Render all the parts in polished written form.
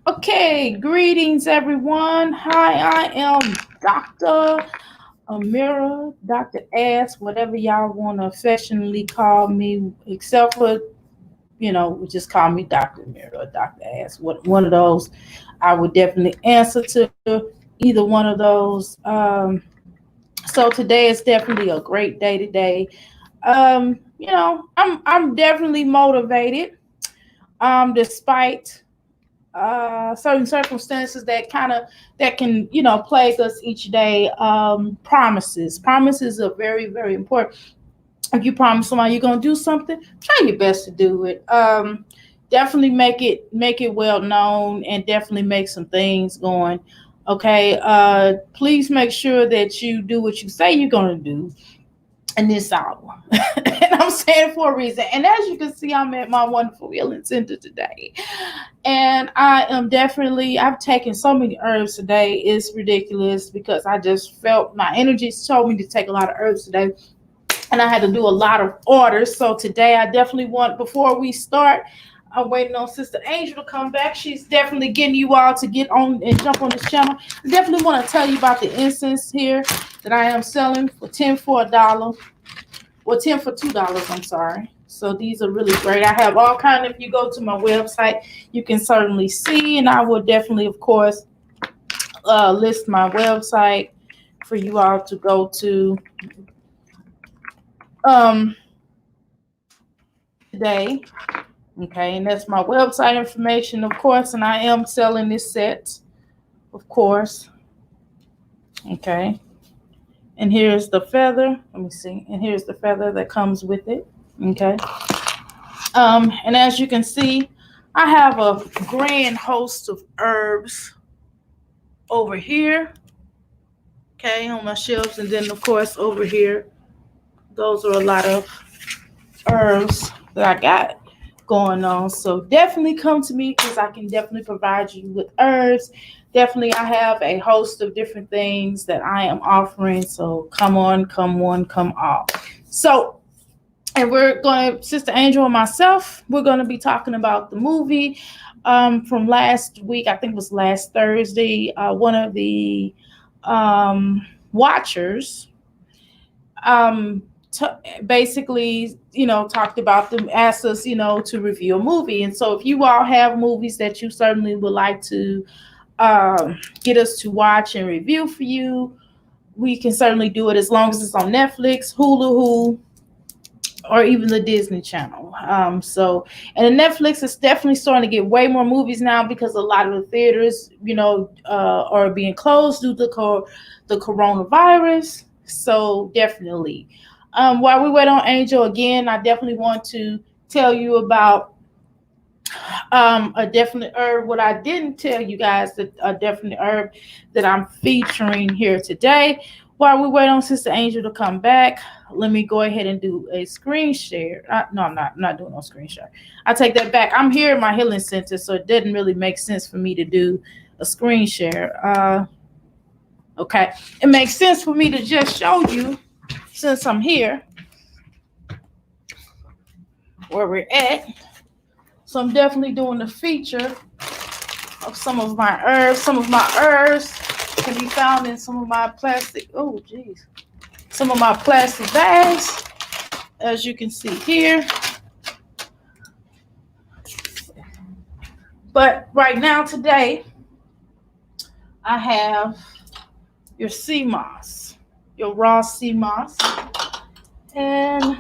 Okay, greetings everyone. Hi, I am Dr. Amira, Dr. Ass, whatever y'all want to affectionately call me, except for, just call me Dr. Amira or Dr. Ass. One of those, I would definitely answer to either one of those. So today is definitely a great day today. I'm definitely motivated, despite certain circumstances that can plague us each day. Promises are very very important. If you promise somebody you're going to do something, try your best to do it. Definitely make it well known, and definitely make some things going. Okay, please make sure that you do what you say you're going to do in this hour. And I'm saying it for a reason. And as you can see, I'm at my wonderful healing center today. And I've taken so many herbs today. It's ridiculous because I just felt my energy told me to take a lot of herbs today. And I had to do a lot of orders. So today I definitely want, before we start, I'm waiting on Sister Angel to come back. She's definitely getting you all to get on and jump on this channel. I definitely want to tell you about the incense here that I am selling for 10 for $1. Well, 10 for $2, I'm sorry. So these are really great. I have all kind. If you go to my website, you can certainly see, and I will definitely, of course, list my website for you all to go to um, today. Okay, and that's my website information, of course, and I am selling this set, of course. Okay, and here's the feather. Let me see. And here's the feather that comes with it. Okay. And as you can see, I have a grand host of herbs over here, okay, on my shelves. And then, of course, over here, those are a lot of herbs that I got going on. So definitely come to me because I can definitely provide you with herbs. Definitely, I have a host of different things that I am offering. So come on, come on, come on. So, and we're going to, Sister Angel and myself, we're going to be talking about the movie from last week. I think it was last Thursday. One of the watchers um, t- basically, talked about them, asked us, to review a movie. And so if you all have movies that you certainly would like to get us to watch and review for you, we can certainly do it as long as it's on Netflix, Hulu, or even the Disney Channel. And the Netflix is definitely starting to get way more movies now because a lot of the theaters, are being closed due to the coronavirus. So definitely. While we wait on Angel again, I definitely want to tell you about a definite herb. What I didn't tell you guys, that a definite herb that I'm featuring here today. While we wait on Sister Angel to come back, let me go ahead and do a screen share. No, I'm not doing no screen share. I take that back. I'm here at my healing center, so it didn't really make sense for me to do a screen share. Okay, it makes sense for me to just show you since I'm here where we're at. So I'm definitely doing the feature of some of my herbs. Some of my herbs can be found in some of my plastic. Oh, geez. Some of my plastic bags, as you can see here. But right now, today, I have your sea moss, your raw sea moss. And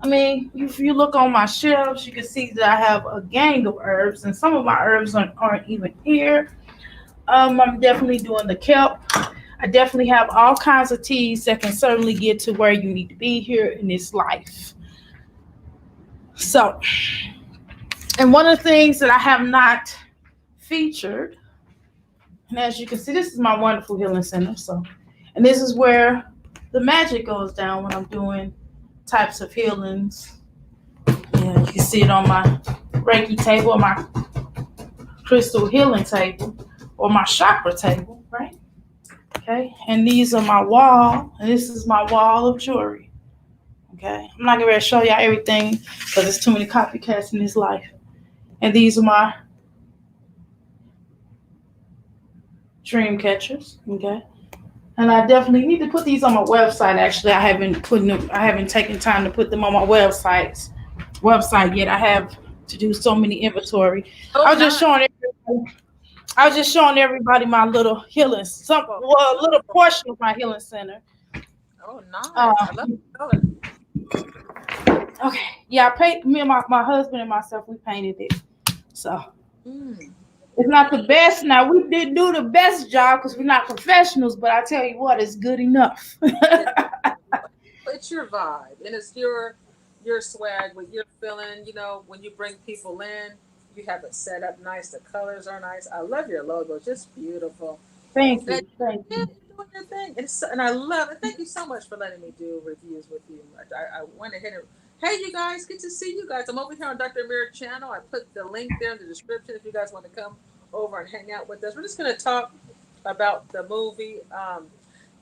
I mean, if you look on my shelves, you can see that I have a gang of herbs, and some of my herbs aren't even here. I'm definitely doing the kelp. I definitely have all kinds of teas that can certainly get to where you need to be here in this life. So, and one of the things that I have not featured, and as you can see, this is my wonderful healing center. So, and this is where the magic goes down when I'm doing types of healings. Yeah, you can see it on my Reiki table, my crystal healing table, or my chakra table, right? Okay, and these are my wall, and this is my wall of jewelry. Okay, I'm not gonna show y'all everything because there's too many copycats in this life. And these are my Dream catchers. Okay. And I definitely need to put these on my website. Actually, I haven't taken time to put them on my website yet. I have to do so many inventory. Oh, I was just nice. showing everybody, I was just showing everybody my little healing, Oh, a little portion of my healing center. oh, nice. Uh, I love the color. okay, yeah, I paint me and my husband and myself. We painted it, so Mm. it's not the best. Now we didn't do the best job because we're not professionals, but I tell you what, it's good enough. It, it's your vibe, and it's your swag, what you're feeling. You know, when you bring people in, you have it set up nice. The colors are nice. I love your logo. It's just beautiful. Thank And you, thank yeah, you. you're doing your thing. And I love it. Thank you so much for letting me do reviews with you. I went ahead and, hey, you guys, good to see you guys. I'm over here on Dr. Amir channel. I put the link there in the description if you guys want to come over and hang out with us. We're just going to talk about the movie.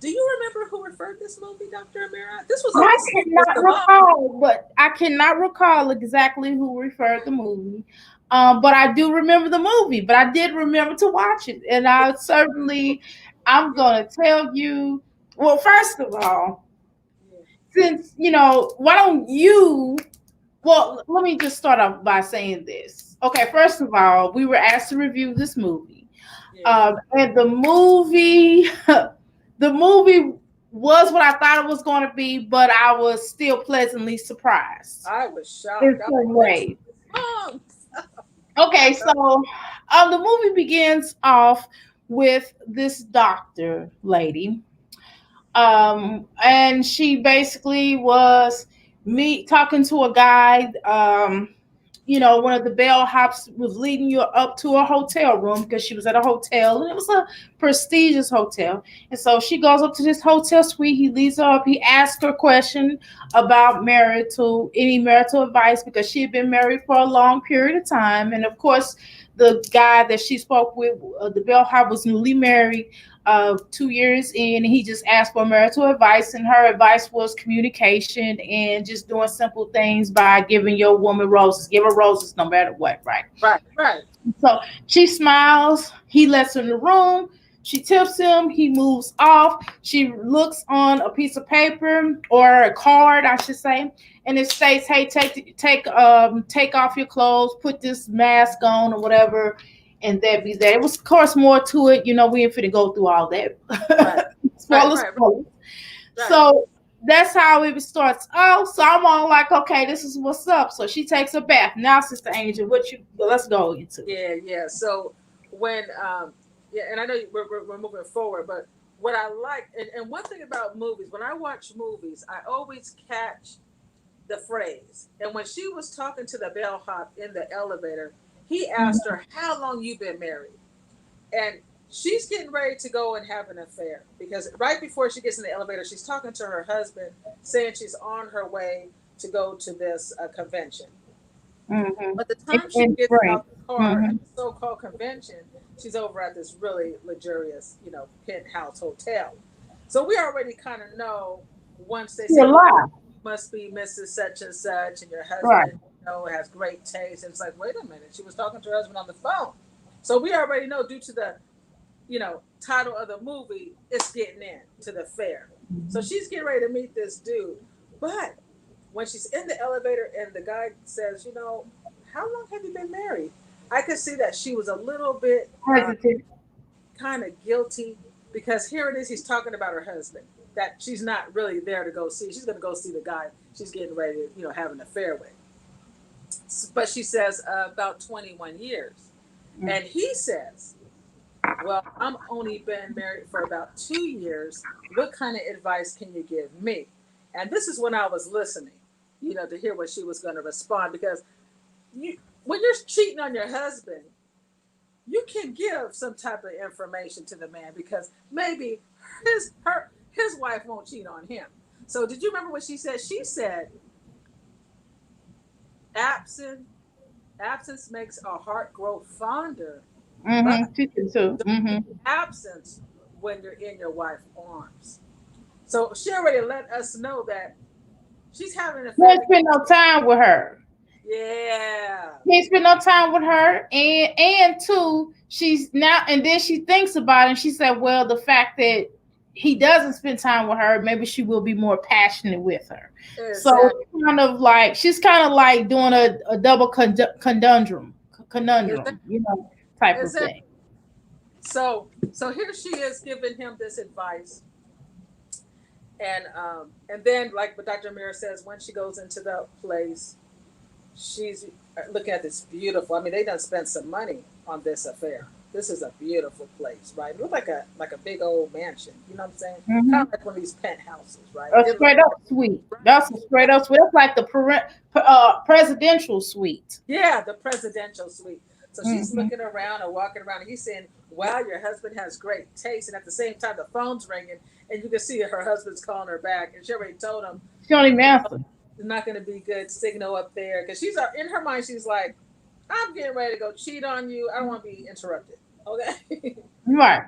Do you remember who referred this movie, Dr. Amira? This was I was cannot the mom. recall, but I cannot recall exactly who referred the movie. But I do remember the movie, but I did remember to watch it. And I'm going to tell you, well, first of all, Yeah, since, why don't you, well, let me just start off by saying this. Okay, first of all, we were asked to review this movie. yeah. And the movie, the movie was what I thought it was going to be, but I was still pleasantly surprised I was shocked. in I was some like, this ways. mom. Okay, so the movie begins off with this doctor lady, and she basically was me talking to a guy. One of the bellhops was leading you up to a hotel room because she was at a hotel and it was a prestigious hotel. And so she goes up to this hotel suite. He leads her up. He asks her a question about any marital advice because she had been married for a long period of time. And of course, the guy that she spoke with, the bellhop, was newly married. 2 years in, and he just asked for marital advice, and her advice was communication and just doing simple things by giving your woman roses. Give her roses no matter what, right? Right, right, So she smiles. He lets her in the room. She tips him. He moves off. She looks on a piece of paper or a card, I should say, and it states, "Hey, take off your clothes, put this mask on, or whatever." And that be that. It was, of course, more to it. We ain't finna go through all right, that. right, Spoilers, right, spoilers. right. So that's how it starts. Oh, so I'm all like, okay, this is what's up. So she takes a bath. Now, Sister Angel, let's go into it. Yeah, yeah. So when yeah, and I know we're moving forward, but what I like, and one thing about movies, when I watch movies, I always catch the phrase. And when she was talking to the bellhop in the elevator, he asked her, "How long you been married?" And she's getting ready to go and have an affair because right before she gets in the elevator, she's talking to her husband, saying she's on her way to go to this convention. Mm-hmm. But the time she And gets right. out the car Mm-hmm. at the so-called convention, she's over at this really luxurious, penthouse hotel. So we already kind of know once they You're say, "Oh, alive. must be Mrs. Such and Such, and your Right. husband, has great taste." And it's like, wait a minute, she was talking to her husband on the phone. So we already know, due to the title of the movie, it's getting in to the fair. So she's getting ready to meet this dude, but when she's in the elevator and the guy says, "How long have you been married?" I could see that she was a little bit Hesitant. kind of guilty because here it is, he's talking about her husband that she's not really there to go see. She's going to go see the guy she's getting ready to, have an affair with. But she says about 21 years. And he says, "Well, I'm only been married for about 2 years. What kind of advice can you give me?" And this is when I was listening, to hear what she was going to respond because when you're cheating on your husband, you can give some type of information to the man because maybe his wife won't cheat on him. So did you remember what she said? She said, "Absence absence makes a heart grow fonder, but Mm-hmm. Teaching too. don't be Mm-hmm. absent when you're in your wife's arms." So she already let us know that she's having an You affair. ain't spend no time with her. Yeah. He ain't spend no time with her, and two, she's now and then she thinks about it and she said, well, the fact that he doesn't spend time with her, maybe she will be more passionate with her. So Exactly. it's kind of like she's kind of like doing a double conundrum, type of thing. Exactly. So here she is giving him this advice, and then like what Dr. Amir says, when she goes into the place, she's looking at this beautiful. I mean, they done spent some money on this affair. This is a beautiful place, right? It looked like a big old mansion. You know what I'm saying? Kind Mm-hmm. of like one of these penthouses, right? A It looked straight up suite. right. That's a straight up suite. That's like the presidential suite. Yeah, the presidential suite. So she's Mm-hmm. looking around and walking around, and he's saying, "Wow, your husband has great taste." And at the same time, the phone's ringing, and you can see her husband's calling her back, and she already told him, She don't even answer. "It's not going to be good signal up there," because she's in her mind, she's like, "I'm getting ready to go cheat on you. I don't want to be interrupted." Okay. Right.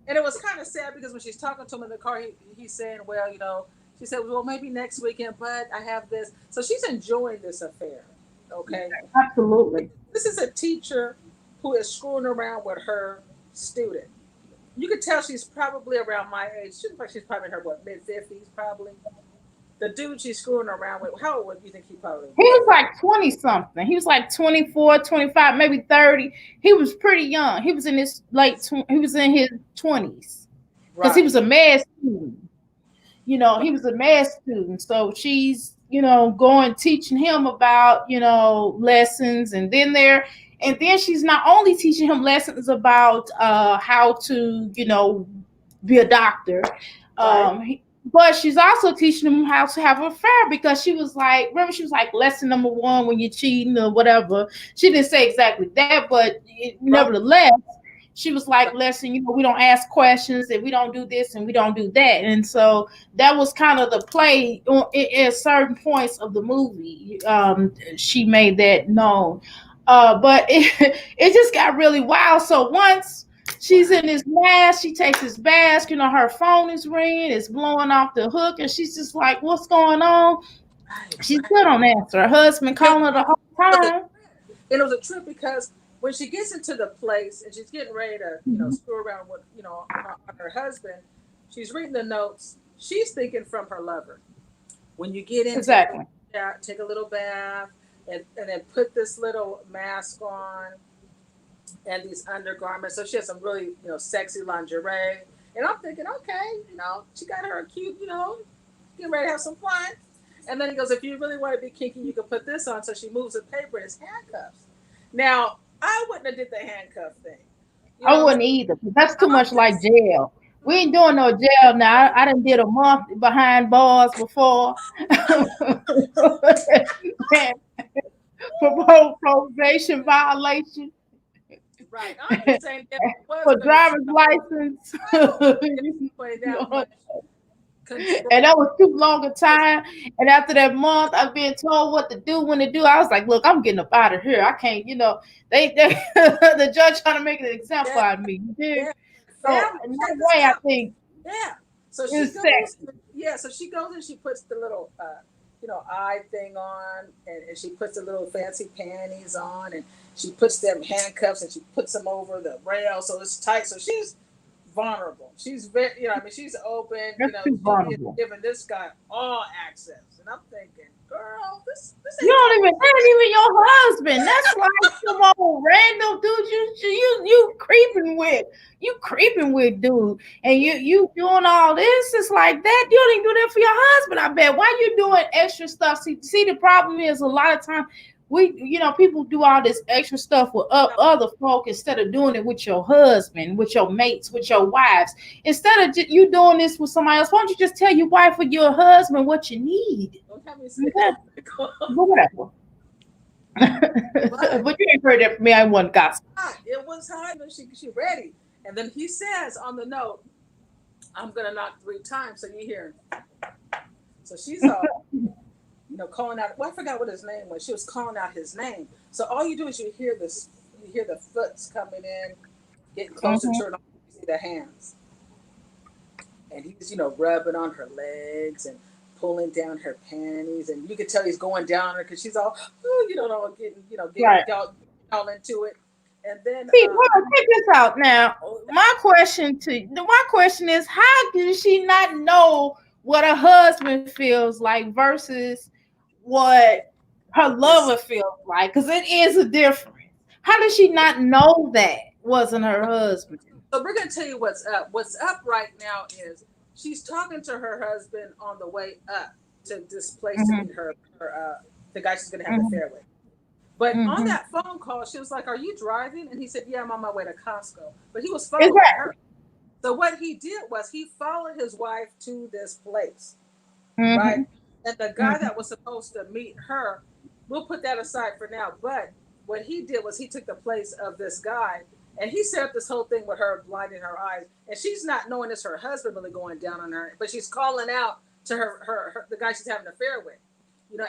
And it was kind of sad because when she's talking to him in the car, he's saying, "Well, she said, well, maybe next weekend, but I have this." So she's enjoying this affair. Okay. Absolutely. This is a teacher who is screwing around with her student. You could tell she's probably around my age. She looks like she's probably in her mid-50s, probably. The dude she's screwing around with, how old do you think he probably He was? was like 20 something. He was like 24, 25, maybe 30. He was pretty young. He was in his he was in his 20s because he Right. was a math student. He was a math student. So she's, going teaching him about, lessons and then she's not only teaching him lessons about how to, be a doctor. Right. But she's also teaching him how to have an affair because she was like, remember, she was like, lesson number one when you're cheating or whatever. She didn't say exactly that, but Right. nevertheless, she was like, Right. lesson, we don't ask questions and we don't do this and we don't do that. And so that was kind of the play at certain points of the movie. She made that known. But it just got really wild. So once she's in this mask. She takes this mask. Her phone is ringing. It's blowing off the hook, and she's just like, "What's going on?" Right. She Right. still don't answer. Her husband It calling her the whole was a time. and it was a trip because when she gets into the place and she's getting ready to, Mhm. screw around with, on her husband, she's reading the notes. She's thinking from her lover. When you get into the Exactly. shower, take a little bath, and then put this little mask on and these undergarments. So she has some really, sexy lingerie. And I'm thinking, okay, she got her a cute, getting ready to have some fun. And then he goes, if you really want to be kinky, you can put this on. So she moves the paper and it's handcuffs. Now, I wouldn't have did the handcuff thing. You I know what wouldn't either. 'Cause that's too I'm much like saying? jail. We ain't doing no jail now. I done did a month behind bars before. For probation violation Right. I'm just saying if it was for going to driver's license. I don't play that much control. And that was too long a time. And after that month, I've been told what to do, when to do. I was like, look, I'm getting up out of here. I can't, they the judge trying to make an example Yeah, out of me. You dig? yeah. So Family, in check that this way, I out. think Yeah. So she it's goes, sexy. yeah, so she goes and she puts the little, eye thing on, and she puts the little fancy panties on, and she puts them handcuffs and she puts them over the rail so it's tight. So she's vulnerable. She's very, I mean, she's open, That's too she is vulnerable. giving this guy all access. And I'm thinking, girl, this You ain't don't no, even, that ain't even your husband. That's like some old random dude you creeping with. You creeping with, dude. And you doing all this. It's like that. You don't even do that for your husband, I bet. Why you doing extra stuff? See, the problem is a lot of times people do all this extra stuff with other folk instead of doing it with your husband, with your mates, with your wives. Instead of you doing this with somebody else, why don't you just tell your wife or your husband what you need? don't have me say Okay. that. Whatever. But But you ain't heard that from me. I want gossip. it was hot. She ready. And then he says on the note, I'm gonna knock 3 times. So you hear, so she's all, calling out. Well, I forgot what his name was. She was calling out his name. So all you do is you hear this, you hear the foots coming in, getting closer to Mhm. her. And you see the hands, and he's rubbing on her legs and pulling down her panties, and you could tell he's going down on her because she's all, oh, all getting, Right. all into it. And then, See, hold on, check this out now. My question is, how does she not know what her husband feels like versus what her lover feels like? Because it is a difference. How does she not know that wasn't her husband? so we're gonna tell you what's up. What's up right now is she's talking to her husband on the way up to this place to meet the guy she's gonna have the affair with. But on that phone call, she was like, "Are you driving?" And he said, "Yeah, I'm on my way to Costco." But he was following her. So what he did was he followed his wife to this place, right? And the guy that was supposed to meet her, we'll put that aside for now. But what he did was he took the place of this guy, and he set up this whole thing with her blinding her eyes, and she's not knowing it's her husband really going down on her, but she's calling out to her the guy she's having an affair with.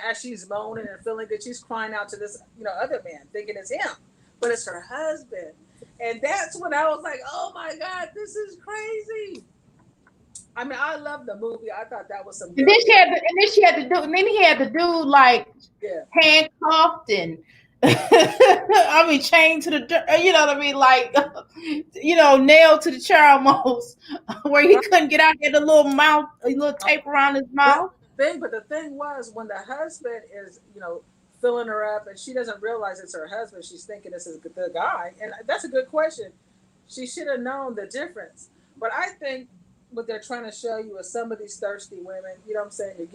As she's moaning and feeling good, she's crying out to this, other man, thinking it's him, but it's her husband. And that's when I was like, oh my God, this is crazy. I mean, I love the movie. I thought that was some. And then he had to do like handcuffed and I mean chained to the, you know what I mean, like nailed to the chair almost, where he couldn't get out. He had a little tape around his mouth. But the thing was, when the husband is, filling her up and she doesn't realize it's her husband, she's thinking this is the guy. And that's a good question. She should have known the difference. But I think what they're trying to show you is some of these thirsty women, you know what I'm saying,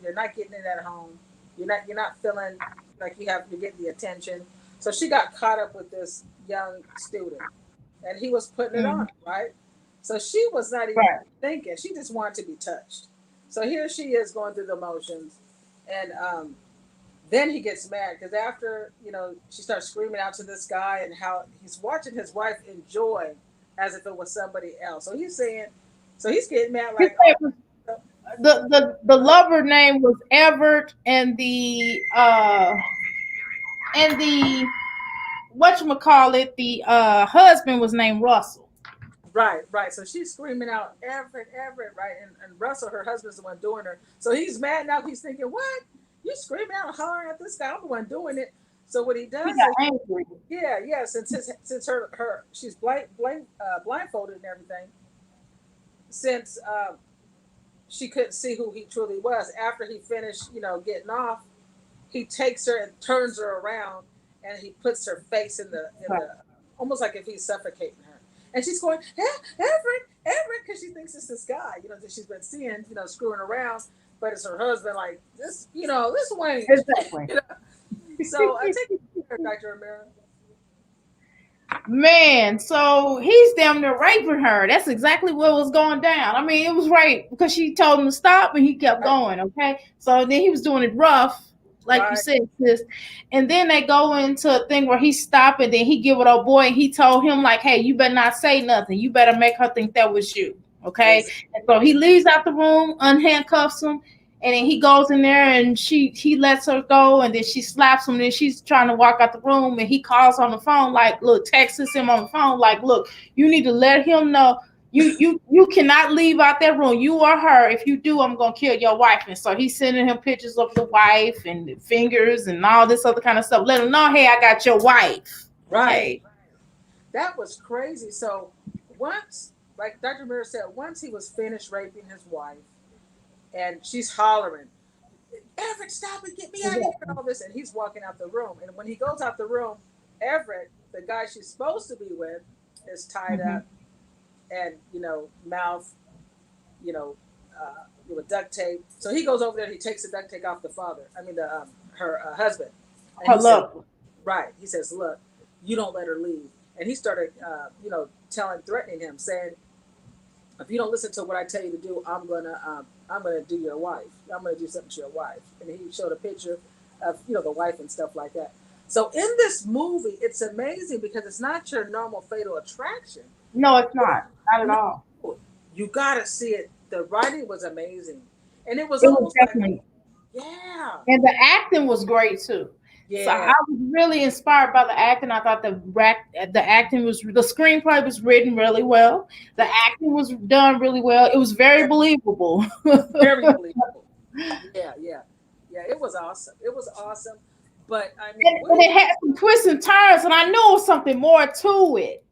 you're not getting it at home. You're not feeling like you're getting the attention. So she got caught up with this young student and he was putting it on, right? So she was not even thinking. She just wanted to be touched. So here she is going through the motions, and then he gets mad because after, she starts screaming out to this guy and how he's watching his wife enjoy as if it was somebody else. So he's getting mad like the lover name was Everett, and the whatchamacallit, the husband was named Russell. Right. So she's screaming out, Everett, right? And Russell, her husband's the one doing her. So he's mad now. He's thinking, what? You screaming out, hollering at this guy? I'm the one doing it. So what he does is, angry. Yeah. Since her she's blindfolded and everything. Since she couldn't see who he truly was. After he finished, getting off, he takes her and turns her around, and he puts her face in the almost like if he's suffocating her. And she's going, Everett, because she thinks it's this guy, that she's been seeing, screwing around, but it's her husband, like this, this Wayne. Exactly. So I take it here, Dr. Amira. Man, so he's damn near raping her. That's exactly what was going down. I mean, it was rape because she told him to stop and he kept going. Okay. So then he was doing it rough, like you said, sis. And then they go into a thing where he stopped and then he give it a boy and he told him, like, hey, you better not say nothing. You better make her think that was you. Okay. Yes. And so he leaves out the room, unhandcuffs him, and then he goes in there and he lets her go, and then she slaps him, and then she's trying to walk out the room, and he calls on the phone, like, look, texts him on the phone, like, look, you need to let him know you cannot leave out that room, you or her. If you do, I'm gonna kill your wife. And so he's sending him pictures of the wife and the fingers and all this other kind of stuff. Let him know, hey, I got your wife. Right. That was crazy. So once, like Dr. Amira said, once he was finished raping his wife, and she's hollering, Everett, stop it, get me out of here, and all this, and he's walking out the room. And when he goes out the room, Everett, the guy she's supposed to be with, is tied up and, mouth, with duct tape. So he goes over there and he takes the duct tape off her husband. And he says, look, you don't let her leave. And he started, threatening him, saying, if you don't listen to what I tell you to do, I'm gonna do your wife. I'm gonna do something to your wife. And he showed a picture of, the wife and stuff like that. So in this movie, it's amazing because it's not your normal Fatal Attraction. No, it's not at all. You gotta see it. The writing was amazing, and it was almost definitely, and the acting was great too. Yeah. So I was really inspired by the acting. I thought the acting was, the screenplay was written really well. The acting was done really well. It was very believable. Very believable. Yeah, yeah, yeah. It was awesome. It was awesome. But I mean, And it had some twists and turns, and I knew it was something more to it.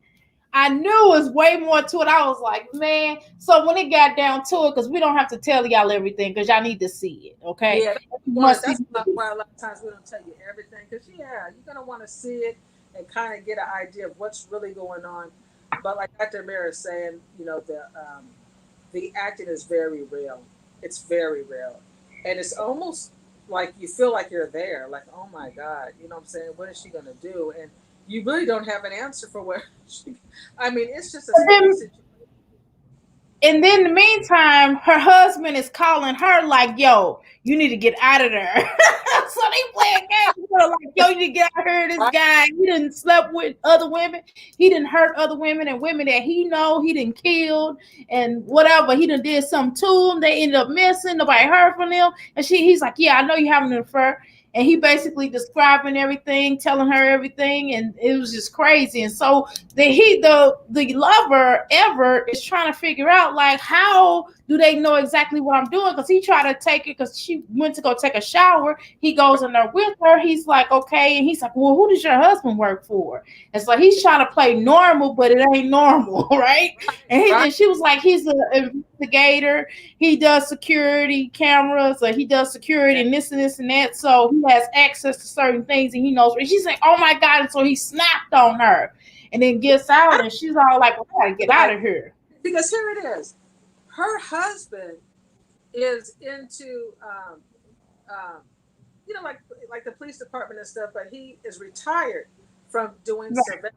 I knew it was way more to it. I was like, man. So when it got down to it, because we don't have to tell y'all everything, because y'all need to see it, okay? yeah, You must see that's the movie. why a lot of times we don't tell you everything because yeah, you're gonna want to see it and kind of get an idea of what's really going on. But like Dr. Mira is saying, the acting is very real. It's very real, and it's almost like you feel like you're there. Like, oh my God, you know what I'm saying? What is she gonna do? And you really don't have an answer for where she. I mean, it's just a And sticky then situation. And then in the meantime, her husband is calling her like, yo, you need to get out of there. So they play a game with her like, yo, you need to get out of here. This Right? guy, he didn't slept with other women. He didn't hurt other women and women that he know he didn't killed and whatever. He done did something to them. They ended up missing. Nobody heard from them. And he's like, yeah, I know you having an affair. And he basically describing everything, telling her everything, and it was just crazy. And so the lover Everett is trying to figure out like how do they know exactly what I'm doing, because he tried to take it because she went to go take a shower. He goes in there with her. He's like, okay, and he's like, well, who does your husband work for? And so he's trying to play normal, but it ain't normal. Right? Right? And she was like, he's an investigator. He does security cameras, or he does security and this and that, so he has access to certain things and he knows. And she's like, oh my God. And so he snapped on her and then gets out, and she's all like, well, I gotta get out Right. of here. Because here it is. Her husband is into um, like the police department and stuff, but he is retired from doing Right. surveillance.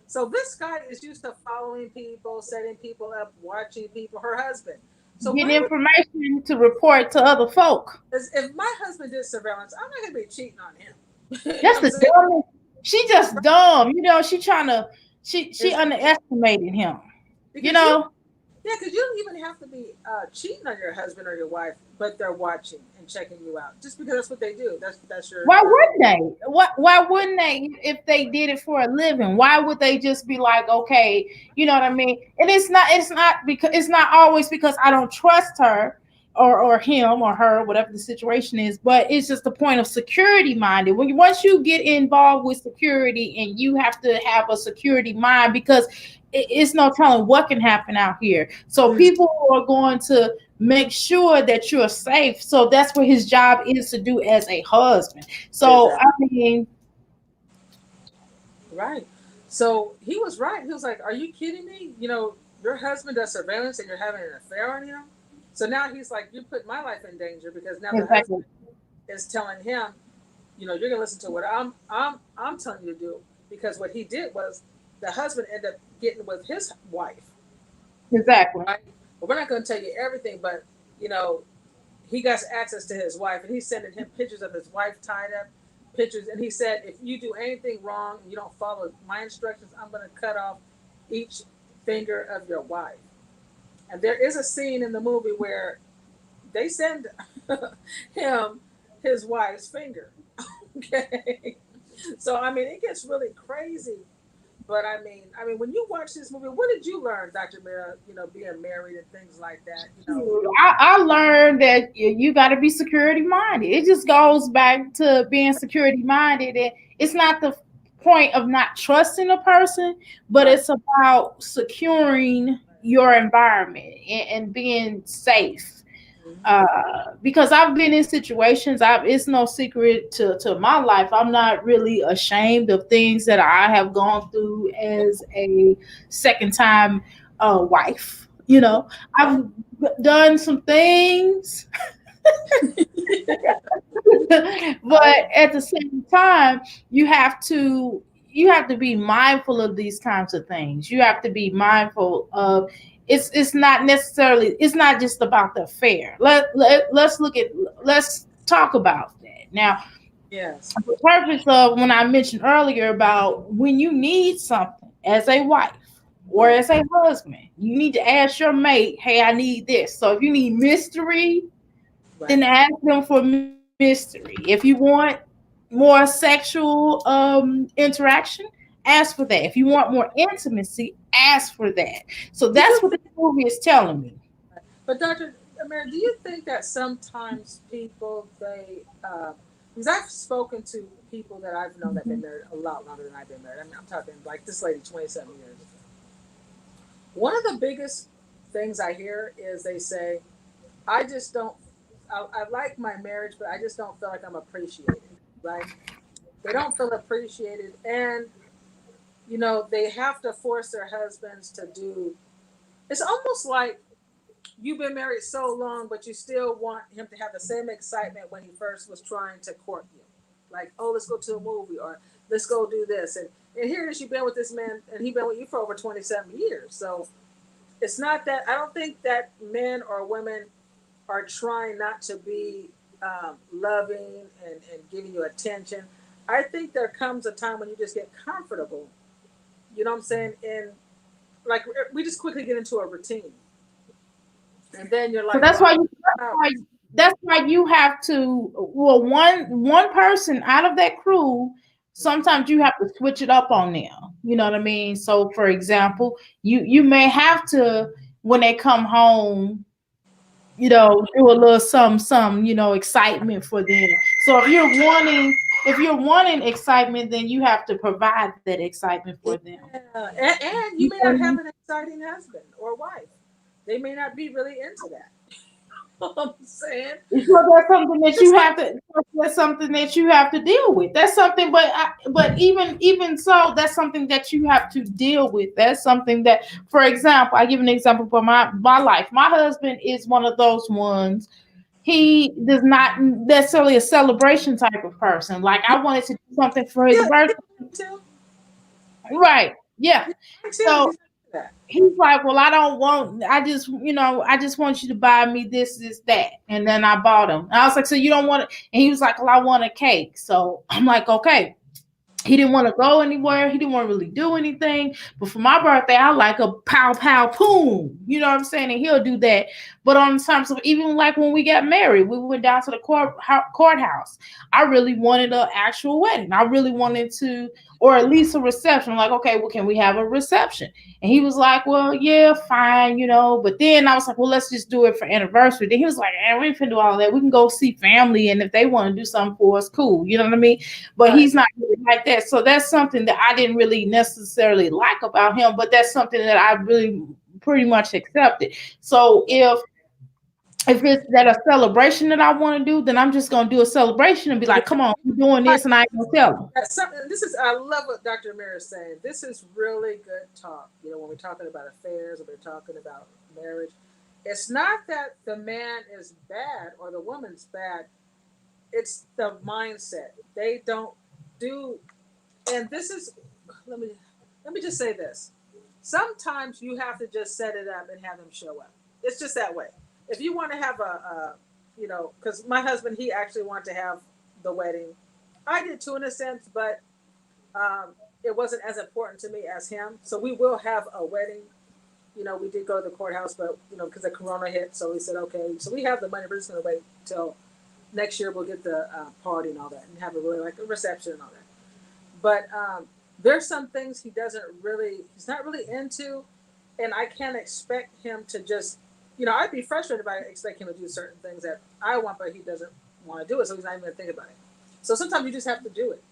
So this guy is used to following people, setting people up, watching people. Her husband. So Get why would information to report to other folk. if my husband did surveillance, I'm not gonna be cheating on him. You know That's what I'm the saying? dumbest. She just dumb. She trying to she It's, underestimated him. You because you know, Yeah, because you don't even have to be cheating on your husband or your wife, but they're watching and checking you out just because that's what they do. That's why your wouldn't they? Why wouldn't they if they did it for a living? Why would they just be like, okay, you know what I mean? And it's not always because I don't trust her or him or her, whatever the situation is, but it's just the point of security minded. Once you get involved with security, and you have to have a security mind, because it's no telling what can happen out here. So Mhm. people are going to make sure that you're safe. So that's what his job is to do as a husband. So I Exactly. mean, Right. So he was right. He was like, "Are you kidding me? Your husband does surveillance and you're having an affair on him." So now he's like, "You put my life in danger because now the exactly, husband is telling him, you're gonna listen to what I'm telling you to do because what he did was the husband ended up getting with his wife, exactly. right? But we're not gonna tell you everything, but you know he got access to his wife and he's sending him pictures of his wife tied up, pictures, and he said if you do anything wrong and you don't follow my instructions, I'm going to cut off each finger of your wife. And there is a scene in the movie where they send him his wife's finger. Okay. So I mean it gets really crazy. But I mean, when you watch this movie, what did you learn, Dr. Mira? Being married and things like that. I learned that you got to be security minded. It just goes back to being security minded. And it's not the point of not trusting a person, but Right. it's about securing your environment and being safe. Mhm. Because I've been in situations. It's no secret to my life. I'm not really ashamed of things that I have gone through as a second time wife. Right. I've done some things, but Right. at the same time, you have to you have to be mindful of these kinds of things. You have to be mindful of it's not just about the affair. Let's talk about that. Now, Yes. the purpose of when I mentioned earlier about when you need something as a wife or Right. as a husband, you need to ask your mate, hey, I need this. So if you need mystery, Right. then ask them for mystery. If you want more sexual interaction, ask for that. If you want more intimacy, ask for that. So Because that's what this movie is telling me. but Doctor, Amir, do you think that sometimes people because I've spoken to people that I've known that have been married a lot longer than I've been married. I mean, I'm talking like this lady, 27 years. One of the biggest things I hear is they say, "I just don't. I like my marriage, but I just don't feel like I'm appreciated." Right? They don't feel appreciated, and they have to force their husbands to do. It's almost like you've been married so long, but you still want him to have the same excitement when he first was trying to court you. Like, oh, let's go to a movie or let's go do this. And here it is, you've been with this man and he's been with you for over 27 years. So it's not that, I don't think that men or women are trying not to be loving and giving you attention. I think there comes a time when you just get comfortable, you know what I'm saying? And like, we just quickly get into a routine. And then you're So like, well, that's why you have to, well, one person out of that crew, sometimes you have to switch it up on them. You know what I mean? So for example, you may have to, when they come home, do a little some, excitement for them. So if you're wanting excitement, then you have to provide that excitement for yeah. them. And you may not have an exciting husband or wife. They may not be really into that. You know what I'm saying? So that's something that It's you like, have to. That's something that you have to deal with. That's something, but even so, that's something that you have to deal with. That's something that, for example, I give an example for my life. My husband is one of those ones. He does not necessarily a celebration type of person. Like yeah, I wanted to do something for his yeah, birthday, me too. right? Yeah. Yeah, me too. So He's into that. he's like, well, I just want you to buy me this, that. And then I bought him. And I was like, so you don't want it? And he was like, well, I want a cake. So I'm like, okay. He didn't want to go anywhere. He didn't want to really do anything. But for my birthday, I like a pow pow poom. You know what I'm saying? And he'll do that. But on terms of even like when we got married, we went down to the courthouse. I really wanted an actual wedding. I really wanted to, or at least a reception. I'm like, okay, well, can we have a reception? And he was like, well, yeah, fine. But then I was like, well, let's just do it for anniversary. Then he was like, we ain't finna do all that. We can go see family. And if they want to do something for us, cool. You know what I mean? But Right. he's not really like that. So that's something that I didn't really necessarily like about him, but that's something that I really pretty much accepted. So if it's that a celebration that I want to do, then I'm just gonna do a celebration and be like, come on, we're doing Right. this, and I ain't gonna tell them. That's something. I love what Dr. Amir is saying. This is really good talk. When we're talking about affairs or we're talking about marriage, it's not that the man is bad or the woman's bad. It's the mindset. They don't do, and this is, let me, let me just say this. Sometimes you have to just set it up and have them show up. It's just that way. If you want to have because my husband, he actually wanted to have the wedding. I did too in a sense, but um, it wasn't as important to me as him. So we will have a wedding. We did go to the courthouse, but because the corona hit, so we said okay. So we have the money. We're just going to wait till next year. We'll get the party and all that, and have a really like a reception and all that. But there's some things he's not really into, and I can't expect him to just, I'd be frustrated if I expect him to do certain things that I want, but he doesn't want to do it, so he's not even going to think about it. So sometimes you just have to do it.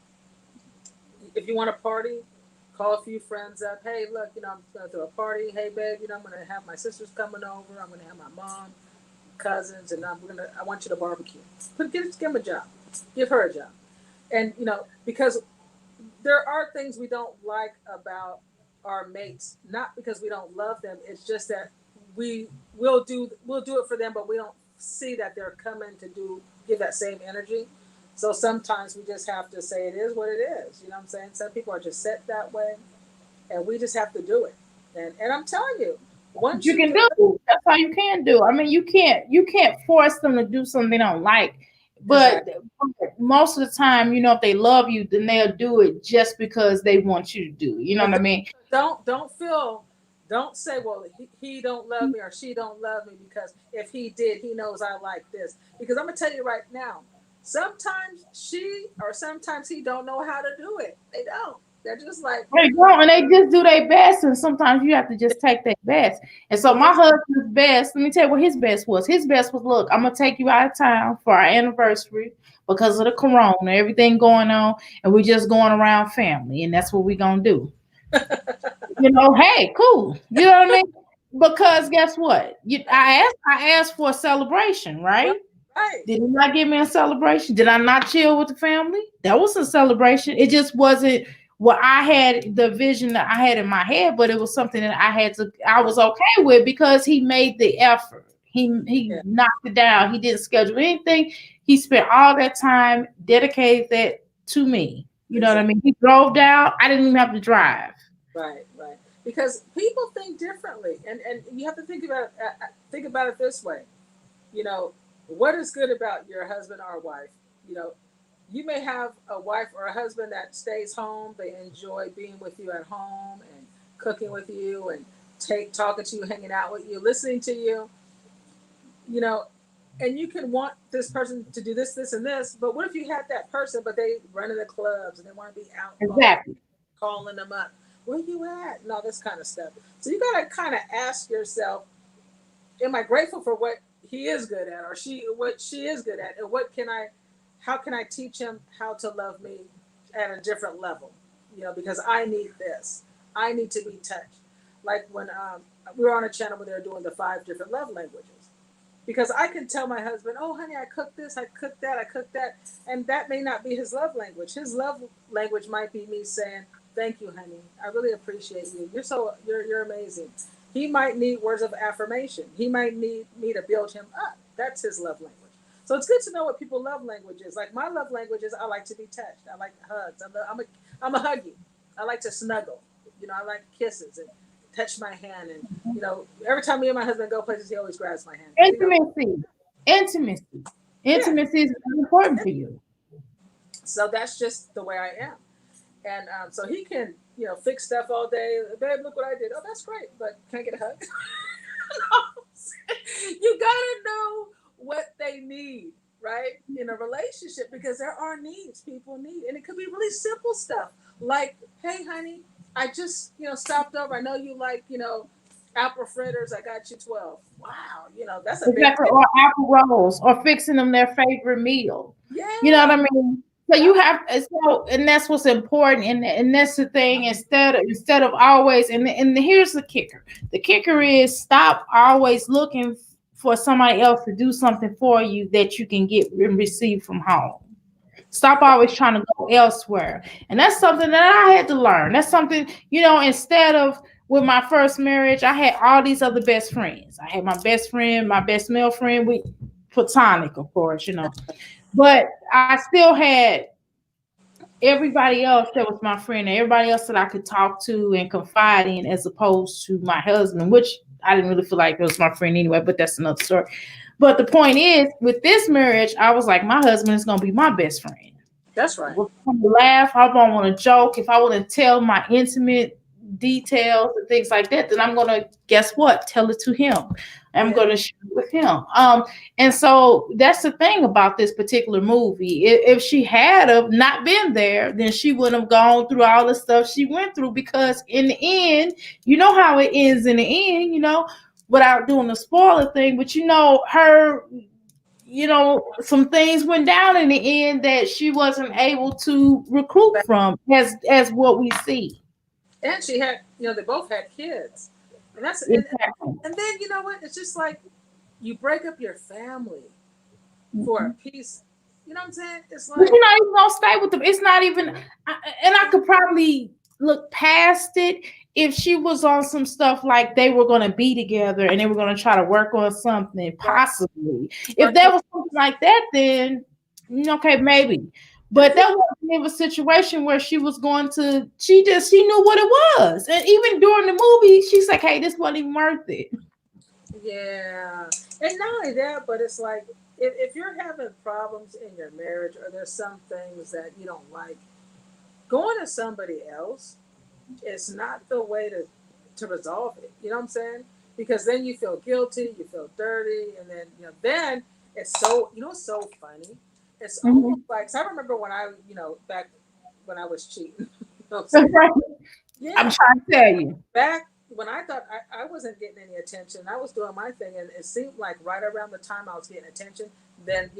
If you want to party, call a few friends up. Hey, look, I'm going to throw a party. Hey, babe, I'm going to have my sisters coming over. I'm going to have my mom, cousins, and I want you to barbecue. Give him a job. Give her a job. And, because there are things we don't like about our mates, not because we don't love them. It's just that we'll do it for them, but we don't see that they're coming to give that same energy. So sometimes we just have to say it is what it is. You know what I'm saying? Some people are just set that way, and we just have to do it. And I'm telling you, once You you can get, do. That's all you can do. I mean, you can't force them to do something they don't like. But exactly. most of the time, if they love you, then they'll do it just because they want you to do it. You know And what I mean? don't say, well, he don't love me or she don't love me because if he did, he knows I like this. Because I'm gonna tell you right now, sometimes she or sometimes he don't know how to do it. They don't. They're just like, They don't, and they just do their best, and sometimes you have to just take their best. And so my husband's best, let me tell you what his best was. His best was, look, I'm gonna take you out of town for our anniversary because of the corona, everything going on, and we're just going around family, and that's what we're gonna do. Hey, cool. You know what I mean? Because guess what? I asked for a celebration, right, right? right. Did he not give me a celebration? Did I not chill with the family? That was a celebration. It just wasn't what I had, the vision that I had in my head, but it was something that I was okay with because he made the effort. He Yeah, knocked it down. He didn't schedule anything. He spent all that time, dedicated that to me. You know what I exactly. mean? He drove down. I didn't even have to drive. Right, right. Because people think differently, and you have to think about it this way. You know, what is good about your husband or wife? You know, you may have a wife or a husband that stays home. They enjoy being with you at home and cooking with you and take talking to you, hanging out with you, listening to you. You know, and you can want this person to do this, this, and this. But what if you had that person, but they run in the clubs and they want to be out all, Exactly. calling them up? Where you at? And all this kind of stuff. So you got to kind of ask yourself, am I grateful for what he is good at, or what she is good at, and how can I teach him how to love me at a different level? Because I need this. I need to be touched. Like when we were on a channel where they were doing the 5 different love languages. Because I can tell my husband, oh, honey, I cooked this, I cooked that, I cooked that. And that may not be his love language. His love language might be me saying, thank you, honey. I really appreciate you. You're amazing. He might need words of affirmation. He might need me to build him up. That's his love language. So it's good to know what people's love language is. Like my love language is I like to be touched. I like hugs. I'm a huggy. I like to snuggle. I like kisses and touch my hand. And every time me and my husband go places, he always grabs my hand. Intimacy. Intimacy. Yeah. Intimacy is very important for you. So that's just the way I am. And so he can, fix stuff all day. Babe, look what I did. Oh, that's great. But can I get a hug? You gotta know what they need, right? In a relationship, because there are needs people need. And it could be really simple stuff. Like, hey honey, I just, stopped over. I know you like, apple fritters. I got you 12. Wow, that's a big Exactly. deal. Or apple rolls or fixing them their favorite meal. You know Yeah. what I mean? So you have and that's what's important, and that's the thing. Instead of always, and here's the kicker. The kicker is stop always looking for somebody else to do something for you that you can get and receive from home. Stop always trying to go elsewhere. And that's something that I had to learn. That's something, instead of with my first marriage, I had all these other best friends. I had my best friend, my best male friend, we platonic, of course. But I still had everybody else that was my friend, and everybody else that I could talk to and confide in, as opposed to my husband, which I didn't really feel like it was my friend anyway, but that's another story. But the point is, with this marriage, I was like, my husband is going to be my best friend. That's right. If I want to laugh, I don't want to joke, if I want to tell my intimate details and things like that, then I'm going to, guess what? Tell it to him. I'm Yeah. going to share it with him. And so that's the thing about this particular movie. If she had have not been there, then she wouldn't have gone through all the stuff she went through, because in the end, you know how it ends in the end, without doing the spoiler thing, but some things went down in the end that she wasn't able to recruit from, as what we see. And she had, they both had kids. And that's Exactly. and then you know what? It's just like you break up your family for a piece. You know what I'm saying? It's But like you're not even gonna stay with them. It's not even, and I could probably look past it if she was on some stuff like they were gonna be together and they were gonna try to work on something, right, possibly. If right. there was something like that, then okay, maybe. And But that wasn't even a situation where she was going to. She knew what it was, and even during the movie, she's like, "Hey, this wasn't even worth it." yeah. And not only that, but it's like if you're having problems in your marriage or there's some things that you don't like, going to somebody else is not the way to resolve it. You know what I'm saying? Because then you feel guilty, you feel dirty, and then it's so it's so funny. It's almost Mhm. like, so I remember when I back when I was cheating. know what I'm saying? I'm Yeah. trying to tell you. Back when I thought I wasn't getting any attention, I was doing my thing, and it seemed like right around the time I was getting attention, then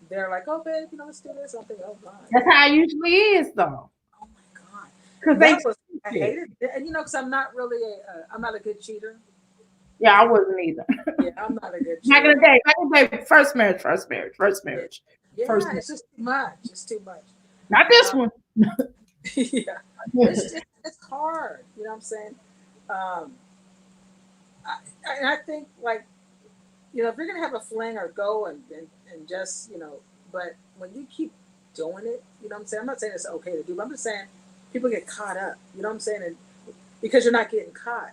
they're like, "Oh, babe, let's do this." I'm thinking, "Oh God, That's how it usually is, though. oh my God," Because they that was teach I it. hated it, and because I'm not really I'm not a good cheater. Yeah, I wasn't either. Yeah, I'm not a good Back in cheater. the day, back in the day, first marriage, first marriage, first Yeah, marriage, first yeah, marriage. it's just too much. It's too much. Not this Um, one. yeah, it's hard. You know what I'm saying? Um, and I think like if you're gonna have a fling or go and just but when you keep doing it, what I'm saying. I'm not saying it's okay to do, but I'm just saying people get caught up. You know what I'm saying? And because you're not getting caught,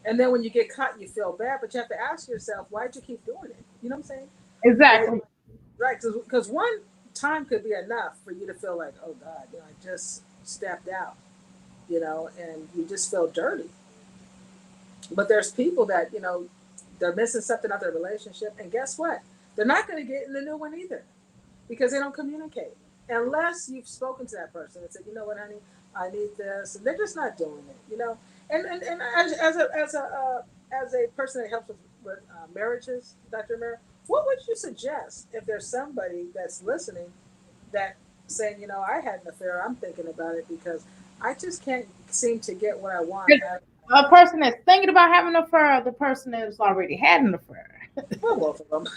and then when you get caught, you feel bad, but you have to ask yourself, why'd you keep doing it? You know what I'm saying? It, Exactly. right? Because one time could be enough for you to feel like, oh God, I just stepped out, and you just feel dirty. But there's people that they're missing something out of their relationship, and guess what? They're not going to get in the new one either because they don't communicate unless you've spoken to that person and said, you know what, honey, I need this, and they're just not doing it. And as a person that helps with marriages, Dr. Mary, what would you suggest if there's somebody that's listening that saying, I had an affair, I'm thinking about it because I just can't seem to get what I want out A person that's thinking about having an affair, or the person that's already had an affair. of both of them.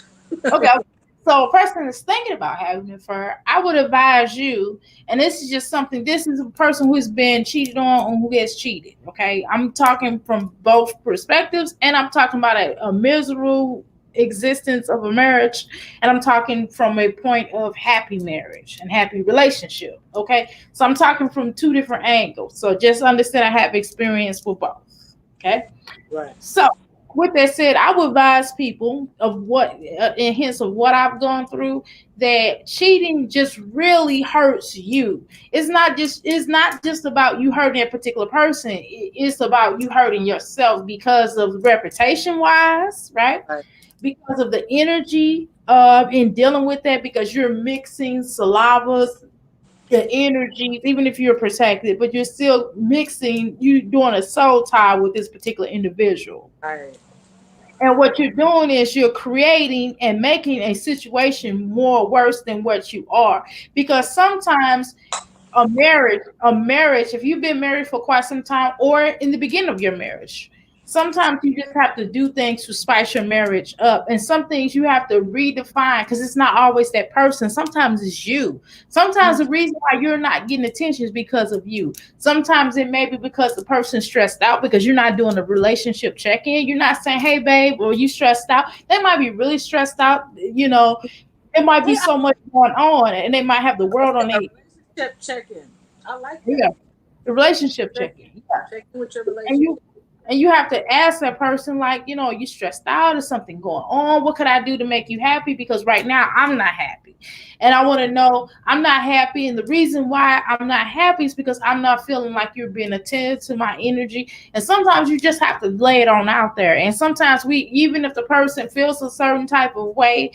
Okay. So a person that's thinking about having an affair, I would advise you, and this is just something, this is a person who's been cheated on and who has cheated. Okay. I'm talking from both perspectives, and I'm talking about a miserable existence of a marriage, and I'm talking from a point of happy marriage and happy relationship. Okay. So I'm talking from two different angles. So just understand I have experience with both. Okay. Right. So, with that said, I would advise people of what, in hints of what I've gone through, that cheating just really hurts you. It's not just about you hurting a particular person. It's about you hurting yourself because of reputation wise, right? Right. Because of the energy in dealing with that, because you're mixing salavas, the energies, even if you're protected, but you're still mixing, you doing a soul tie with this particular individual. Right. And what you're doing is you're creating and making a situation more worse than what you are. Because sometimes a marriage, if you've been married for quite some time or in the beginning of your marriage, sometimes you just have to do things to spice your marriage up. And some things you have to redefine because it's not always that person. Sometimes it's you. Sometimes the reason why you're not getting attention is because of you. Sometimes it may be because the person's stressed out because you're not doing a relationship check-in. You're not saying, hey babe, or you stressed out. They might be really stressed out. It might be Yeah, so much going on and they might have the world on a their, relationship check-in. I like that. yeah, the relationship Check check-in. Yeah. check in with your And relationship. you have to ask that person, like, you stressed out, is something going on? What could I do to make you happy? Because right now I'm not happy. And I want to know I'm not happy. And the reason why I'm not happy is because I'm not feeling like you're being attentive to my energy. And sometimes you just have to lay it on out there. And sometimes even if the person feels a certain type of way,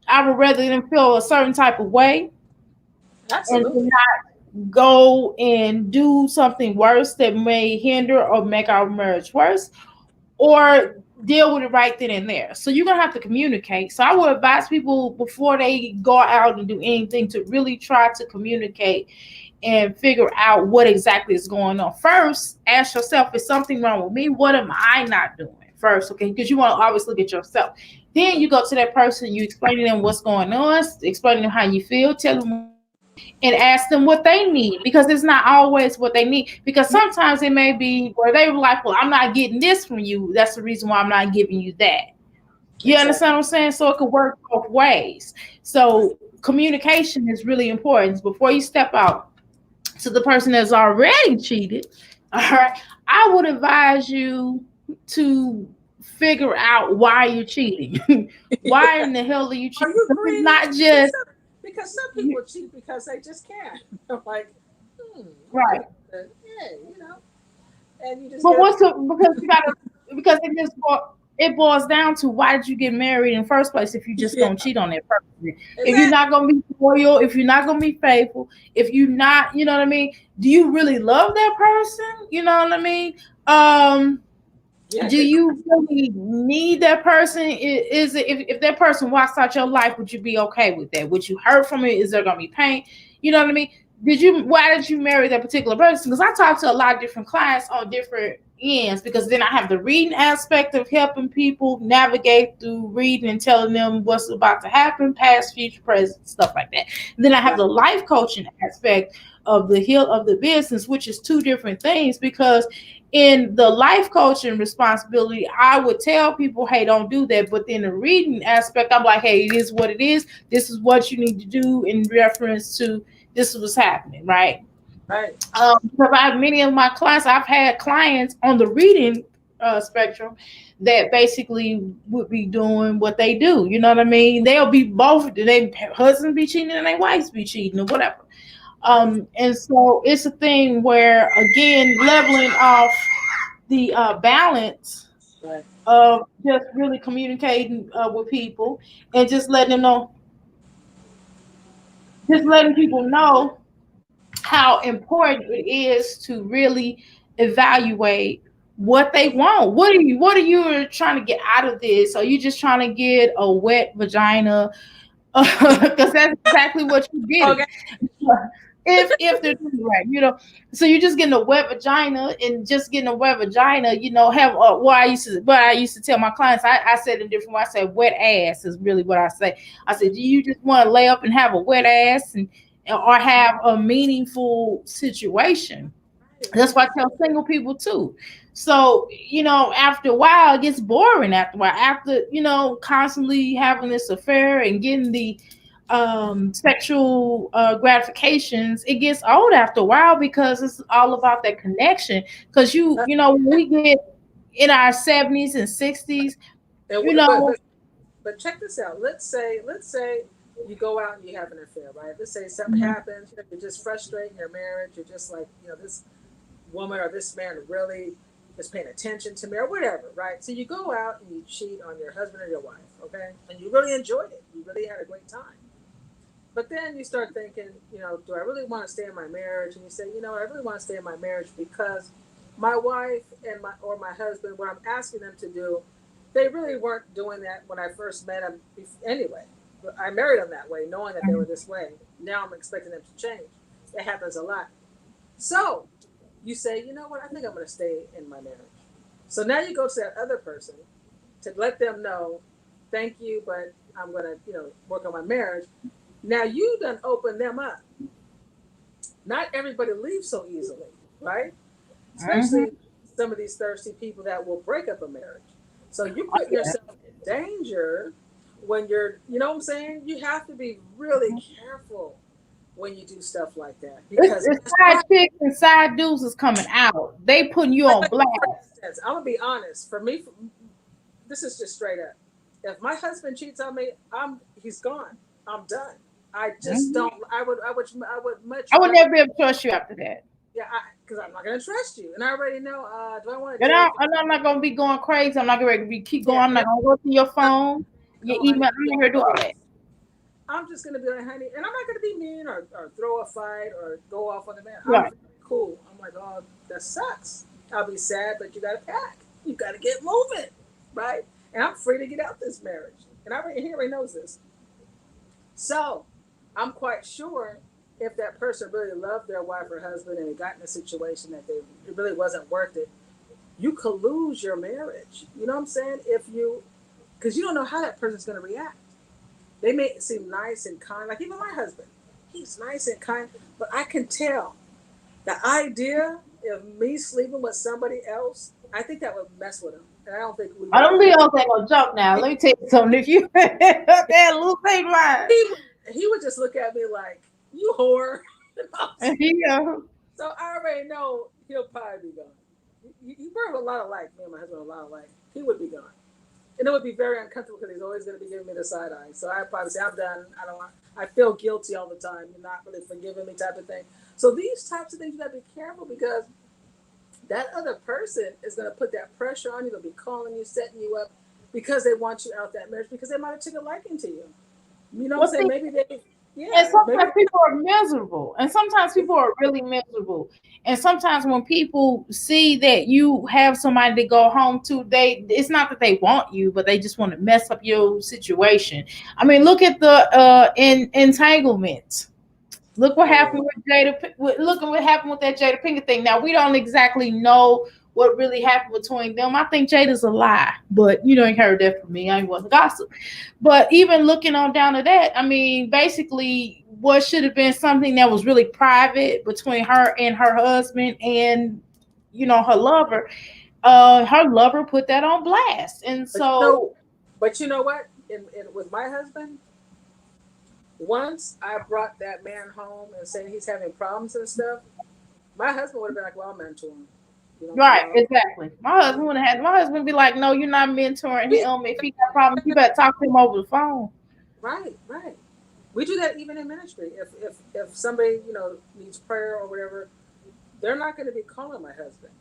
I would rather them feel a certain type of way and Absolutely. go and do something worse that may hinder or make our marriage worse, or deal with it right then and there. So you're gonna have to communicate. So I would advise people before they go out and do anything to really try to communicate and figure out what exactly is going on. First, ask yourself, is something wrong with me? What am I not doing? First, okay, because you want to always look at yourself. Then you go to that person, you explain to them what's going on, explain to them how you feel, tell them and ask them what they need, because it's not always what they need, because sometimes it may be where they were like, well, I'm not getting this from you, that's the reason why I'm not giving you that. You Exactly. understand what I'm saying? So it could work both ways. So communication is really important before you step out to the person that's already cheated. All right, I would advise you to figure out why you're cheating. Why Yeah. in the hell are you Are cheating? you It's greedy? not just Because some people cheat because they just can't. I'm like, okay, right. but, yeah, and you just But get what's the, because you gotta, because it just go. it boils down to, why did you get married in the first place if you just Yeah, gonna cheat on that person? If you're exactly. not gonna be loyal, if you're not gonna be faithful, if you're not, you know what I mean? Do you really love that person? You know what I mean? Um, Yeah, do you really need that person? Is it, if that person walks out your life, would you be okay with that? Would you hurt from it? Is there gonna be pain? You know what I mean? Why did you marry that particular person? Because I talk to a lot of different clients on different ends, because then I have the reading aspect of helping people navigate through reading and telling them what's about to happen, past, future, present, stuff like that. And then I have right, the life coaching aspect of the heal of the business, which is two different things. Because in the life coaching responsibility, I would tell people, hey, don't do that. But in the reading aspect, I'm like, hey, it is what it is. This is what you need to do in reference to this was happening, right? right. Because I have many of my clients, I've had clients on the reading spectrum that basically would be doing what they do. You know what I mean? They'll be both, they husbands be cheating and their wives be cheating or whatever. And so it's a thing where, again, leveling off the balance Right. of just really communicating with people, and just letting them know, just letting people know how important it is to really evaluate what they want. What are you trying to get out of this? Are you just trying to get a wet vagina? Because that's exactly what you're getting. Okay. If they're doing it right, so you're just getting a wet vagina, and just getting a wet vagina, have what I used to tell my clients. I said it different way. I said wet ass is really what I say. I said, do you just want to lay up and have a wet ass, and or have a meaningful situation? That's Right. why I tell single people too. So, after a while, it gets boring after a while. After, constantly having this affair and getting the sexual gratifications, it gets old after a while, because it's all about that connection. Because Uh, when we get in our 70s and 60s, and you w- but know, but but check this out. Let's say you go out and you have an affair, right? Let's say something happens. You're just frustrating your marriage. You're just like, this woman or this man really is paying attention to me or whatever, right? So you go out and you cheat on your husband or your wife, okay? And you really enjoyed it. You really had a great time. But then you start thinking, do I really want to stay in my marriage? And you say, I really want to stay in my marriage because my wife and my husband, what I'm asking them to do, they really weren't doing that when I first met them anyway. I married them that way, knowing that they were this way. Now I'm expecting them to change. It happens a lot. So you say, you know what, I think I'm going to stay in my marriage. So now you go to that other person to let them know, thank you, but I'm going to, work on my marriage. Now you done open them up. Not everybody leaves so easily, right? mhm. Especially some of these thirsty people that will break up a marriage. So you're putting yourself in danger when you're, you know what I'm saying? You have to be really careful when you do stuff like that because It's guess side what? chicks and side dudes is coming out. They putting you Like, on like, blast. for instance, I'm gonna be honest. For me, this is just straight up. If my husband cheats on me, he's gone. I'm done. I just Mhm. don't. I would much I would rather. never be able to trust you after that. Yeah, because I'm not gonna trust you, and I already know. Do I want to And deal with you? I'm not gonna be going crazy. I'm not gonna be keep going. Yeah, I'm and not gonna go through your I'm phone, your oh, honey, email. I'm not here to do all that. I'm just gonna be like, honey, and I'm not gonna be mean or throw a fight or go off on the man. I'm Right. very cool. I'm like, oh, that sucks. I'll be sad, but you gotta pack. You gotta get moving, right? And I'm free to get out this marriage, and he already knows this. So I'm quite sure if that person really loved their wife or husband and got in a situation that it really wasn't worth it, you could lose your marriage. You know what I'm saying? Because you don't know how that person's going to react. They may seem nice and kind, like even my husband. He's nice and kind, but I can tell the idea of me sleeping with somebody else, I think that would mess with him. And I don't think we I would. don't Leos ain't gonna jump now. Let me tell you something. If you that little thing right. He would just look at me like, you whore. Yeah. So I already know he'll probably be gone. We're a lot alike. Me and my husband are a lot alike. He would be gone, and it would be very uncomfortable because he's always going to be giving me the side eye. So I probably say, "I'm done. I don't want. I feel guilty all the time. You're not really forgiving me," type of thing. So these types of things you got to be careful because that other person is going to put that pressure on you. They'll be calling you, setting you up. because they want you out that marriage because they might have took a liking to you. You know what Well, I'm saying? see, Maybe they, and yeah, maybe. sometimes people are miserable, and sometimes people are really miserable. And sometimes when people see that you have somebody to go home to, it's not that they want you, but they just want to mess up your situation. I mean, look at the entanglement. Look what Oh, happened with Look at what happened with that Jada Pinkett thing. Now we don't exactly know what really happened between them. I think Jada's a lie, but you ain't heard that from me. I ain't want to gossip. But even looking on down to that, I mean, basically, what should have been something that was really private between her and her husband and her lover. Her lover put that on blast, and but you know, so but you know what? In with my husband, once I brought that man home and saying he's having problems and stuff, my husband would have been like, "Well, I'll mentor him." You right, know, exactly. My husband would be like, "No, you're not mentoring we, him. If he got problems, you better talk to him over the phone." right, right. We do that even in ministry. If somebody needs prayer or whatever, they're not going to be calling my husband.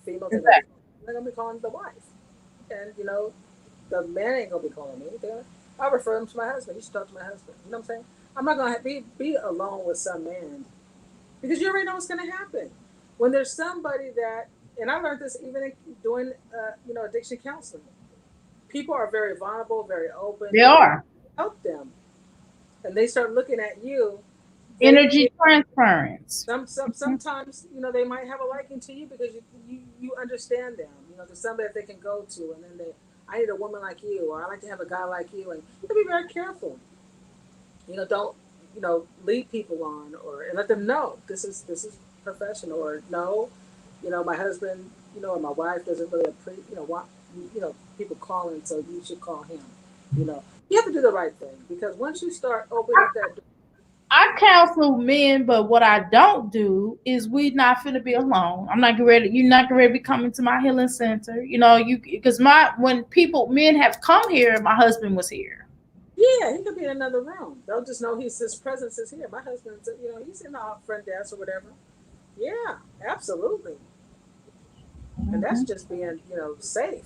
Females are going to be Exactly. they're going to be calling the wife, and the man ain't going to be calling me. I refer him to my husband. You should talk to my husband. You know what I'm saying? I'm not going to be alone with some man because you already know what's going to happen when there's somebody that. And I learned this even in doing addiction counseling. People are very vulnerable, very open. They are Help them, and they start looking at you. They energy transference. sometimes they might have a liking to you because you understand them. There's somebody that they can go to, and then I need a woman like you, or I like to have a guy like you, and you have to be very careful. Don't lead people on and let them know this is professional, or no, my husband, or my wife doesn't really want people calling, so you should call him. You have to do the right thing because once you start opening up that door, I counsel men, but what I don't do is we not finna be alone. I'm not getting ready. You're not getting ready to be coming to my healing center. Because when men have come here, my husband was here. yeah, he could be in another room. They'll just know his presence is here. My husband's, he's in the front desk or whatever. Yeah, absolutely. And that's Mhm. just being, safe.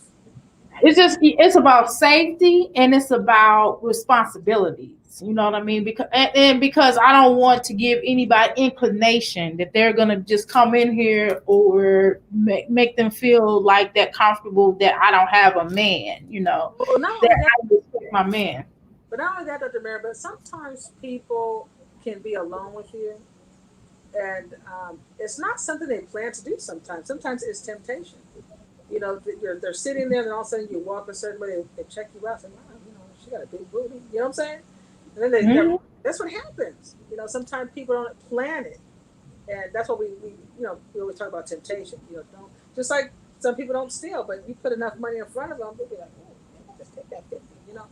It's about safety and it's about responsibilities. You know what I mean? Because I don't want to give anybody inclination that they're gonna just come in here or make them feel like that comfortable that I don't have a man. Well, not That only that, I respect my man. but not only that, Dr. Mary, but sometimes people can be alone with you, and it's not something they plan to do. Sometimes it's temptation. They're sitting there, and all of a sudden you walk a certain way, they check you out, and wow, she got a big booty. You know what I'm saying? And then Mhm. that's what happens. Sometimes people don't plan it, and that's what we always talk about temptation. Don't just like some people don't steal, but you put enough money in front of them, they'll be like, oh, yeah, just take that 50.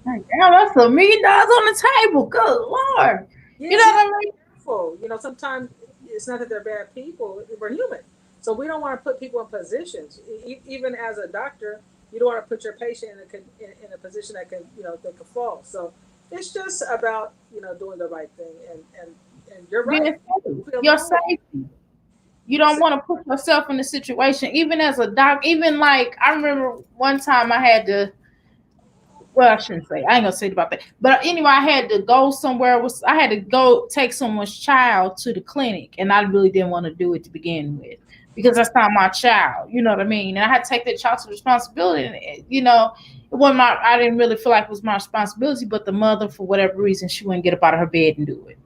Like, damn, that's $1 million on the table. Good Lord. You Yeah, know you have what to I be mean? careful. Sometimes it's not that they're bad people. We're human. So we don't want to put people in positions. Even as a doctor, you don't want to put your patient in a position that that could fall. So it's just about doing the right thing. And you're Being right. safe. Be Your alone with safety. You your don't want to put yourself in a situation, even as a doc, even like I remember one time I had to, well, I shouldn't say, I ain't gonna say about that. But anyway, I had to go somewhere, I had to go take someone's child to the clinic, and I really didn't want to do it to begin with. Because that's not my child, you know what I mean? And I had to take that child to responsibility. And it wasn't I didn't really feel like it was my responsibility, but the mother, for whatever reason, she wouldn't get up out of her bed and do it.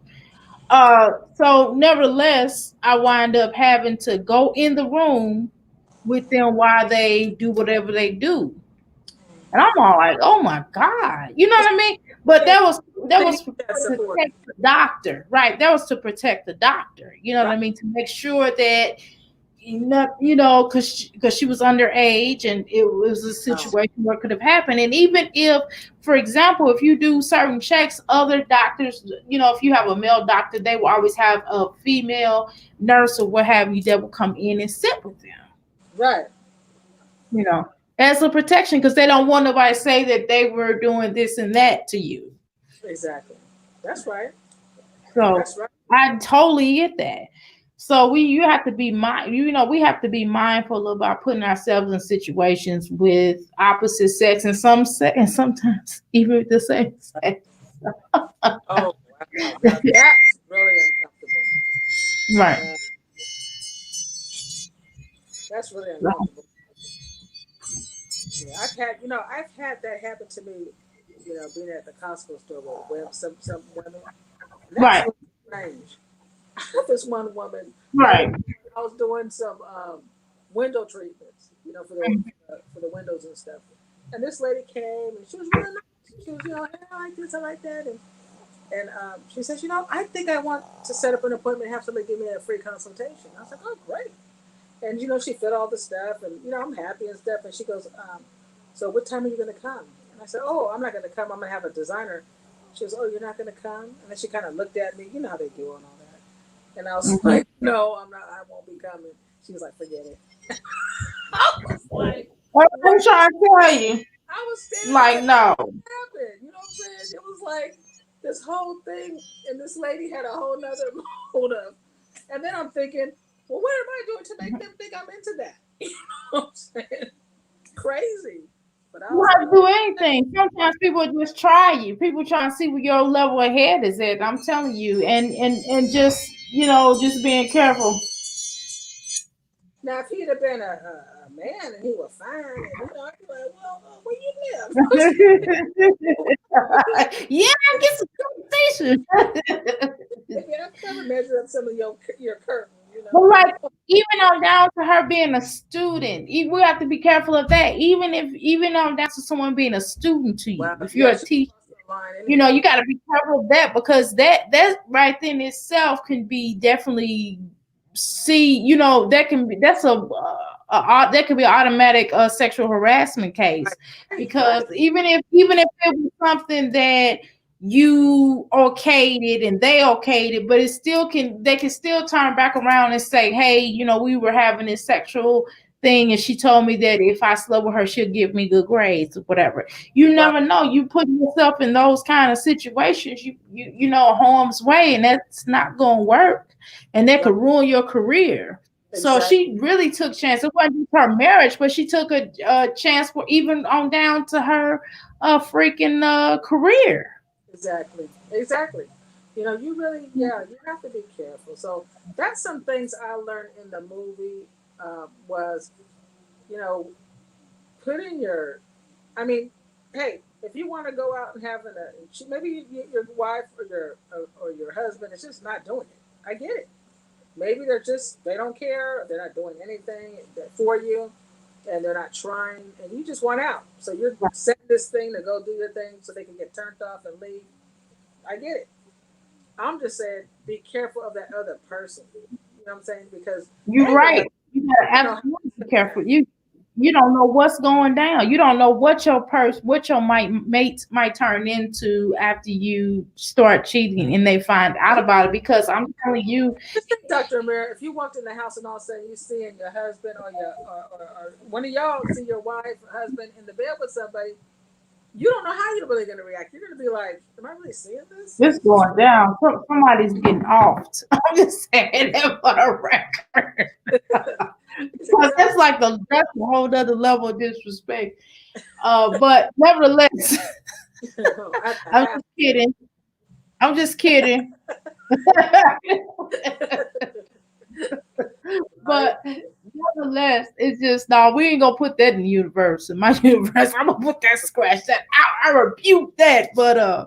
So nevertheless, I wind up having to go in the room with them while they do whatever they do. And I'm all like, oh my God. You know what I mean? But yeah, that they was need to that support. protect the doctor, right? That was to protect the doctor. You know what Right. I mean? To make sure that because she was underage and it was a Oh, situation where it could have happened. And even if, for example, if you do certain checks, other doctors, if you have a male doctor, they will always have a female nurse or what have you that will come in and sit with them, right. you know, as a protection because they don't want nobody to say that they were doing this and that to you. Exactly. That's right. So That's right. I totally get that. So you have to be we have to be mindful about putting ourselves in situations with opposite sex and and sometimes even the same sex. Oh wow, now that's really uncomfortable. Right. Uh, that's really uncomfortable. Yeah, I've had that happen to me. Being at the Costco store with some women, and that's Right. really strange. This one woman, Right. I was doing some window treatments, for the windows and stuff. And this lady came, and she was really nice. She was, hey, I like this, I like that, and she says, I think I want to set up an appointment, have somebody give me a free consultation. I was like, oh, great. And she fit all the stuff, and I'm happy and stuff. And she goes, so what time are you going to come? And I said, oh, I'm not going to come. I'm going to have a designer. She goes, oh, you're not going to come? And then she kind of looked at me. You know how they do and all that. And I was Mhm. like, no, I'm not. I won't be coming. She was like, forget it. I was like, what? I'm trying to tell you, I was standing there like, like, no. what happened? You know what I'm saying? It was like this whole thing, and this lady had a whole nother motive. And then I'm thinking, well, what am I doing to make them think I'm into that? You know what I'm saying? Crazy. But I You was don't have like, to do anything. Sometimes people just try you. People trying to see where your level of head is at. I'm telling you, and just just being careful. now if he'd have been a man and he was fine, and I'd be like, well, where you live? Yeah, get some conversation. Maybe I come and measure up some of your curtain, But like even on down to her being a student, we have to be careful of that. Even on down to someone being a student to you, Wow, if you're yeah, a she teacher, crossed the line anyhow. you got to be careful of that because that right then itself can be definitely see that can be that could be an automatic sexual harassment case Right, right, because right. even if it was something that you okayed it and they okayed it, but they can still turn back around and say, hey, we were having this sexual thing and she told me that if I slept with her, she'll give me good grades or whatever. You Well, never know. You put yourself in those kind of situations, harm's way, and that's not gonna work. And that right, could ruin your career. So exactly, she really took chance. It wasn't just her marriage, but she took a chance for even on down to her freaking career. exactly, exactly. You really, yeah, you have to be careful. So that's some things I learned in the movie was, you know, putting your, I mean, hey, if you want to go out and have maybe your wife or your husband is just not doing it. I get it. Maybe they don't care. They're not doing anything for you, and they're not trying, and you just want out. So you're setting this thing to go do your thing so they can get turned off and leave. I get it. I'm just saying, be careful of that other person. You know what I'm saying? Because You're they right. never, You gotta they don't know how absolutely be to careful. react. You don't know what's going down. You don't know what your mate might turn into after you start cheating and they find out about it. Because I'm telling you, Just think, Dr. Amir, if you walked in the house and all of a sudden you seeing your husband or one of y'all see your wife or husband in the bed with somebody, you don't know how you're really going to react. You're going to be like, am I really seeing this? this going down. Somebody's getting offed. I'm just saying that for the record. It's Because exactly. that's a whole other level of disrespect. But nevertheless, At the I'm house. just kidding. I'm just kidding. Right? But nevertheless, it's just no, we ain't gonna put that in the universe. In my universe, I'm gonna put that scratch that out. I rebuke that. Yeah.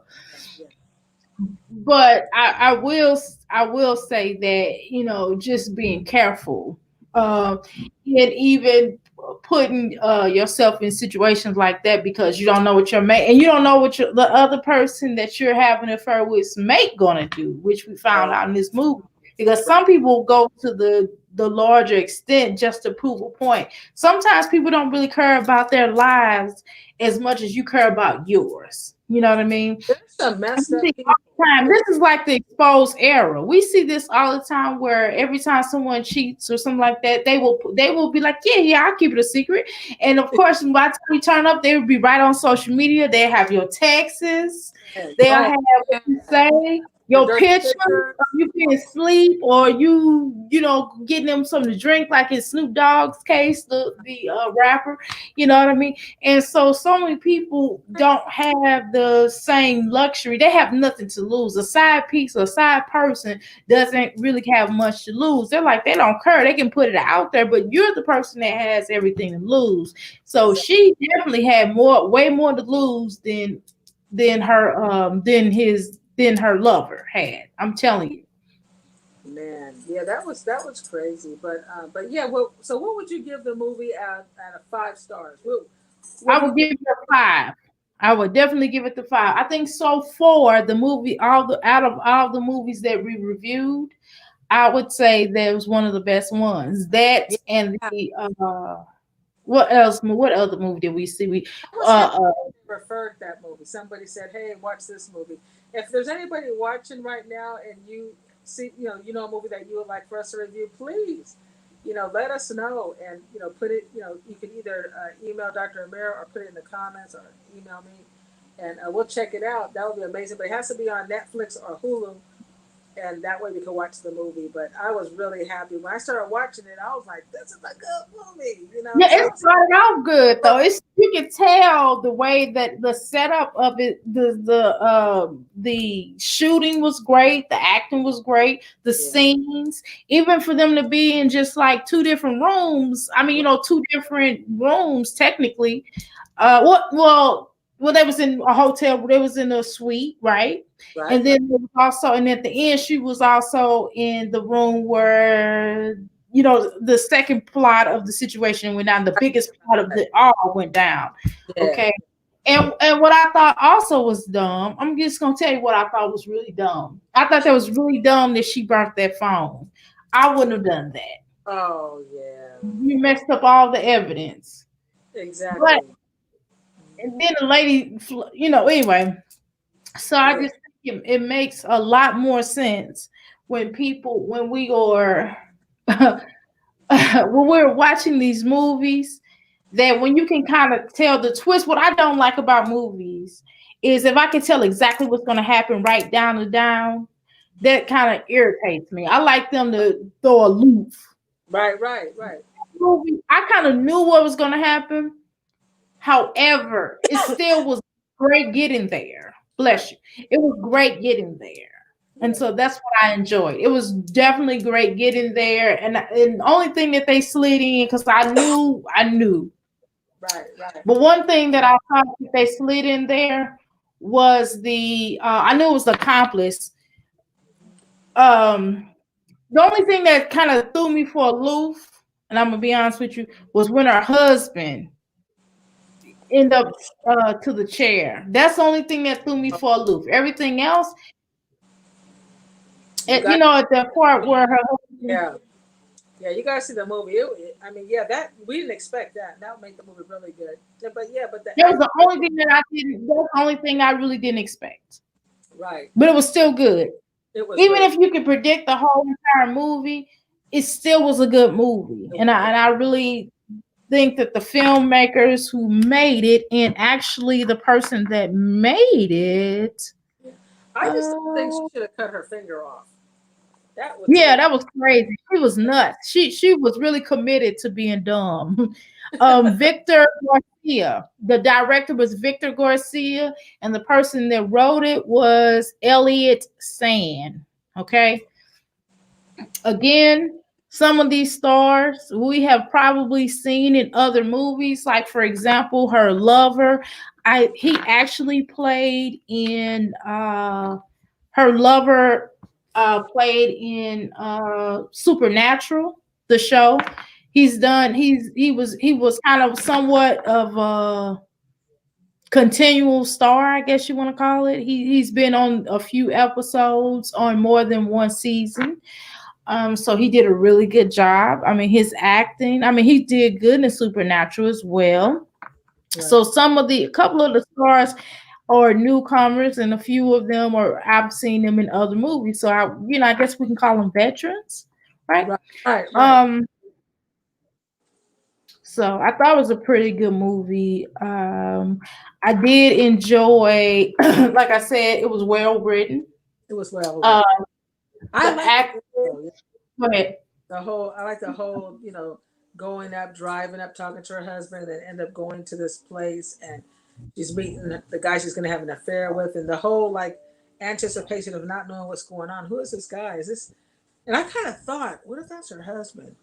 But I will say that just being careful, uh, and even putting yourself in situations like that because you don't know what your mate and you don't know what the other person that you're having an affair with mate gonna do, which we found Right. out in this movie. Because Right. some people go to the larger extent just to prove a point. Sometimes people don't really care about their lives as much as you care about yours. You know what I mean? There's some messed We see up all people. the time. This is like the exposed era. We see this all the time where every time someone cheats or something like that, they will be like, yeah, I'll keep it a secret. And of course, by the time you turn up, they will be right on social media. They have your texts. Man, They'll oh, have what you yeah. say. The your dirty picture of pictures. you being asleep or you know, getting them something to drink, like in Snoop Dogg's case, the rapper, you know what I mean? And so many people don't have the same luxury. They have nothing to lose. A side piece or a side person doesn't really have much to lose. They're like, they don't care. They can put it out there, but you're the person that has everything to lose. So Exactly. she definitely had way more to lose than her lover had. I'm telling you. Man, yeah, that was crazy. But yeah, well, so what would you give the movie out of 5 stars? What I do you would think? give it a 5. I would definitely give it the 5. I think so far the movie, all the out of all the movies that we reviewed, I would say that was one of the best ones. That Yeah, and I the what else? What other movie did we see? We was happy uh, uh they referred that movie. Somebody said, "Hey, watch this movie." If there's anybody watching right now and you see, a movie that you would like for us to review, please, let us know and put it. You can either email Dr. Amir or put it in the comments or email me, and we'll check it out. That would be amazing. But it has to be on Netflix or Hulu, and that way we could watch the movie. But I was really happy when I started watching it. I was like, "This is a good movie," Yeah, So it started off good though. It's you can tell the way that the setup of it, the shooting was great, the acting was great, the yeah, scenes, even for them to be in just like two different rooms. I mean, two different rooms technically. Well, they was in a hotel. They was in a suite, right? right, And right, then there was also, and at the end, she was also in the room where the second plot of the situation went down. The biggest plot of right. the all went down. Yeah. Okay. And what I thought also was dumb, I'm just gonna tell you what I thought was really dumb. I thought that was really dumb that she burnt that phone. I wouldn't have done that. Oh yeah. You messed up all the evidence. But Exactly. and then the lady, anyway. So I Yeah. just think it makes a lot more sense when we are when we're watching these movies, that when you can kind of tell the twist. What I don't like about movies is if I can tell exactly what's going to happen right down to down, that kind of irritates me. I like them to throw a loop. Right. Right. Right. Movie, I kind of knew what was going to happen. However, it still was great getting there. Right. Bless you. It was great getting there. And Yeah. so that's what I enjoyed. It was definitely great getting there. And the only thing that they slid in, because I knew. Right. Right. But one thing that I thought that they slid in there was I knew it was the accomplice. Um, the only thing that kind of threw me for a loop, and I'm gonna be honest with you, was when her husband end up to the chair. That's the only thing that threw me for a loop. Everything else, You got. at the part where her husband, Yeah. Yeah. You gotta see the movie. I mean, yeah. That we didn't expect that. That would make the movie really good. Yeah, but yeah. But the that was act. the only thing that I didn't. That's the only thing I really didn't expect. Right. But it was still good. It was Even really. if you could predict the whole entire movie, it still was a good movie. It And was. I really think that the filmmakers who made it, and actually the person that made it, Yeah. I just don't think she uh, should have cut her finger off. That would to me. yeah, that was crazy. She was nuts. She was really committed to being dumb. Victor Garcia, the director was Victor Garcia, and the person that wrote it was Elliot Sand. Okay. Again, some of these stars we have probably seen in other movies, like for example, her lover. He actually played in her lover played in Supernatural, the show. He was kind of somewhat of a continual star, I guess you want to call it. He's been on a few episodes on more than one season. So he did a really good job. I mean, his acting, I mean, he did good in Supernatural as well. Right. So a couple of the stars are newcomers, and a few of them I've seen them in other movies. So I guess we can call them veterans, right? Right. Right. Right. Um, so I thought it was a pretty good movie. I did enjoy, like I said, it was well written. It was well over. Uh, I the like actor. it though. Yeah. Go ahead. The whole I like the whole, going up, driving up, talking to her husband, and end up going to this place, and she's meeting the guy she's gonna have an affair with, and the whole like anticipation of not knowing what's going on. Who is this guy? Is this? And I kind of thought, what if that's her husband?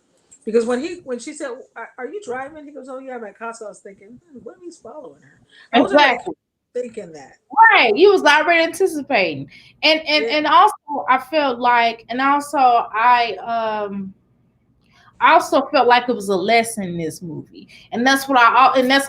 Because when she said, "Are you driving?" He goes, "Oh yeah, I'm at Costco." I was thinking, what if he's following her? I was already Exactly. thinking that. Right. You was already anticipating. Yeah, And also I felt like, and also I also felt like it was a lesson in this movie, and that's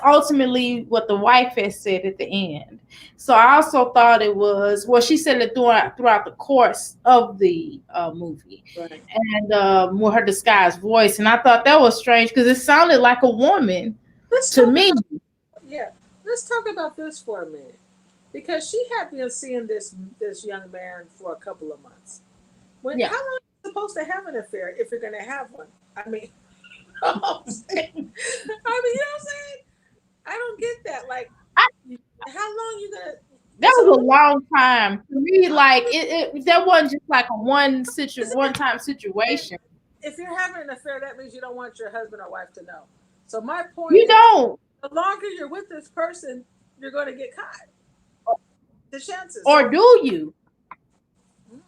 ultimately what the wife has said at the end. So I also thought it was, well, she said it throughout the course of the movie, right. and with her disguised voice, and I thought that was strange because it sounded like a woman Let's to talk me. about yeah. Let's talk about this for a minute, because she had been seeing this young man for a couple of months. When Yeah. how long are you supposed to have an affair if you're going to have one? I mean, you know what I'm saying? I mean, you know what I'm saying? I don't get that. Like, I, how long you gonna? that So was a long time to me. how Like long that wasn't just like a is one it? time If, situation. if you're having an affair, that means you don't want your husband or wife to know. So my point You is, don't, the longer you're with this person, you're going to get caught. The chances. or So do you? mm,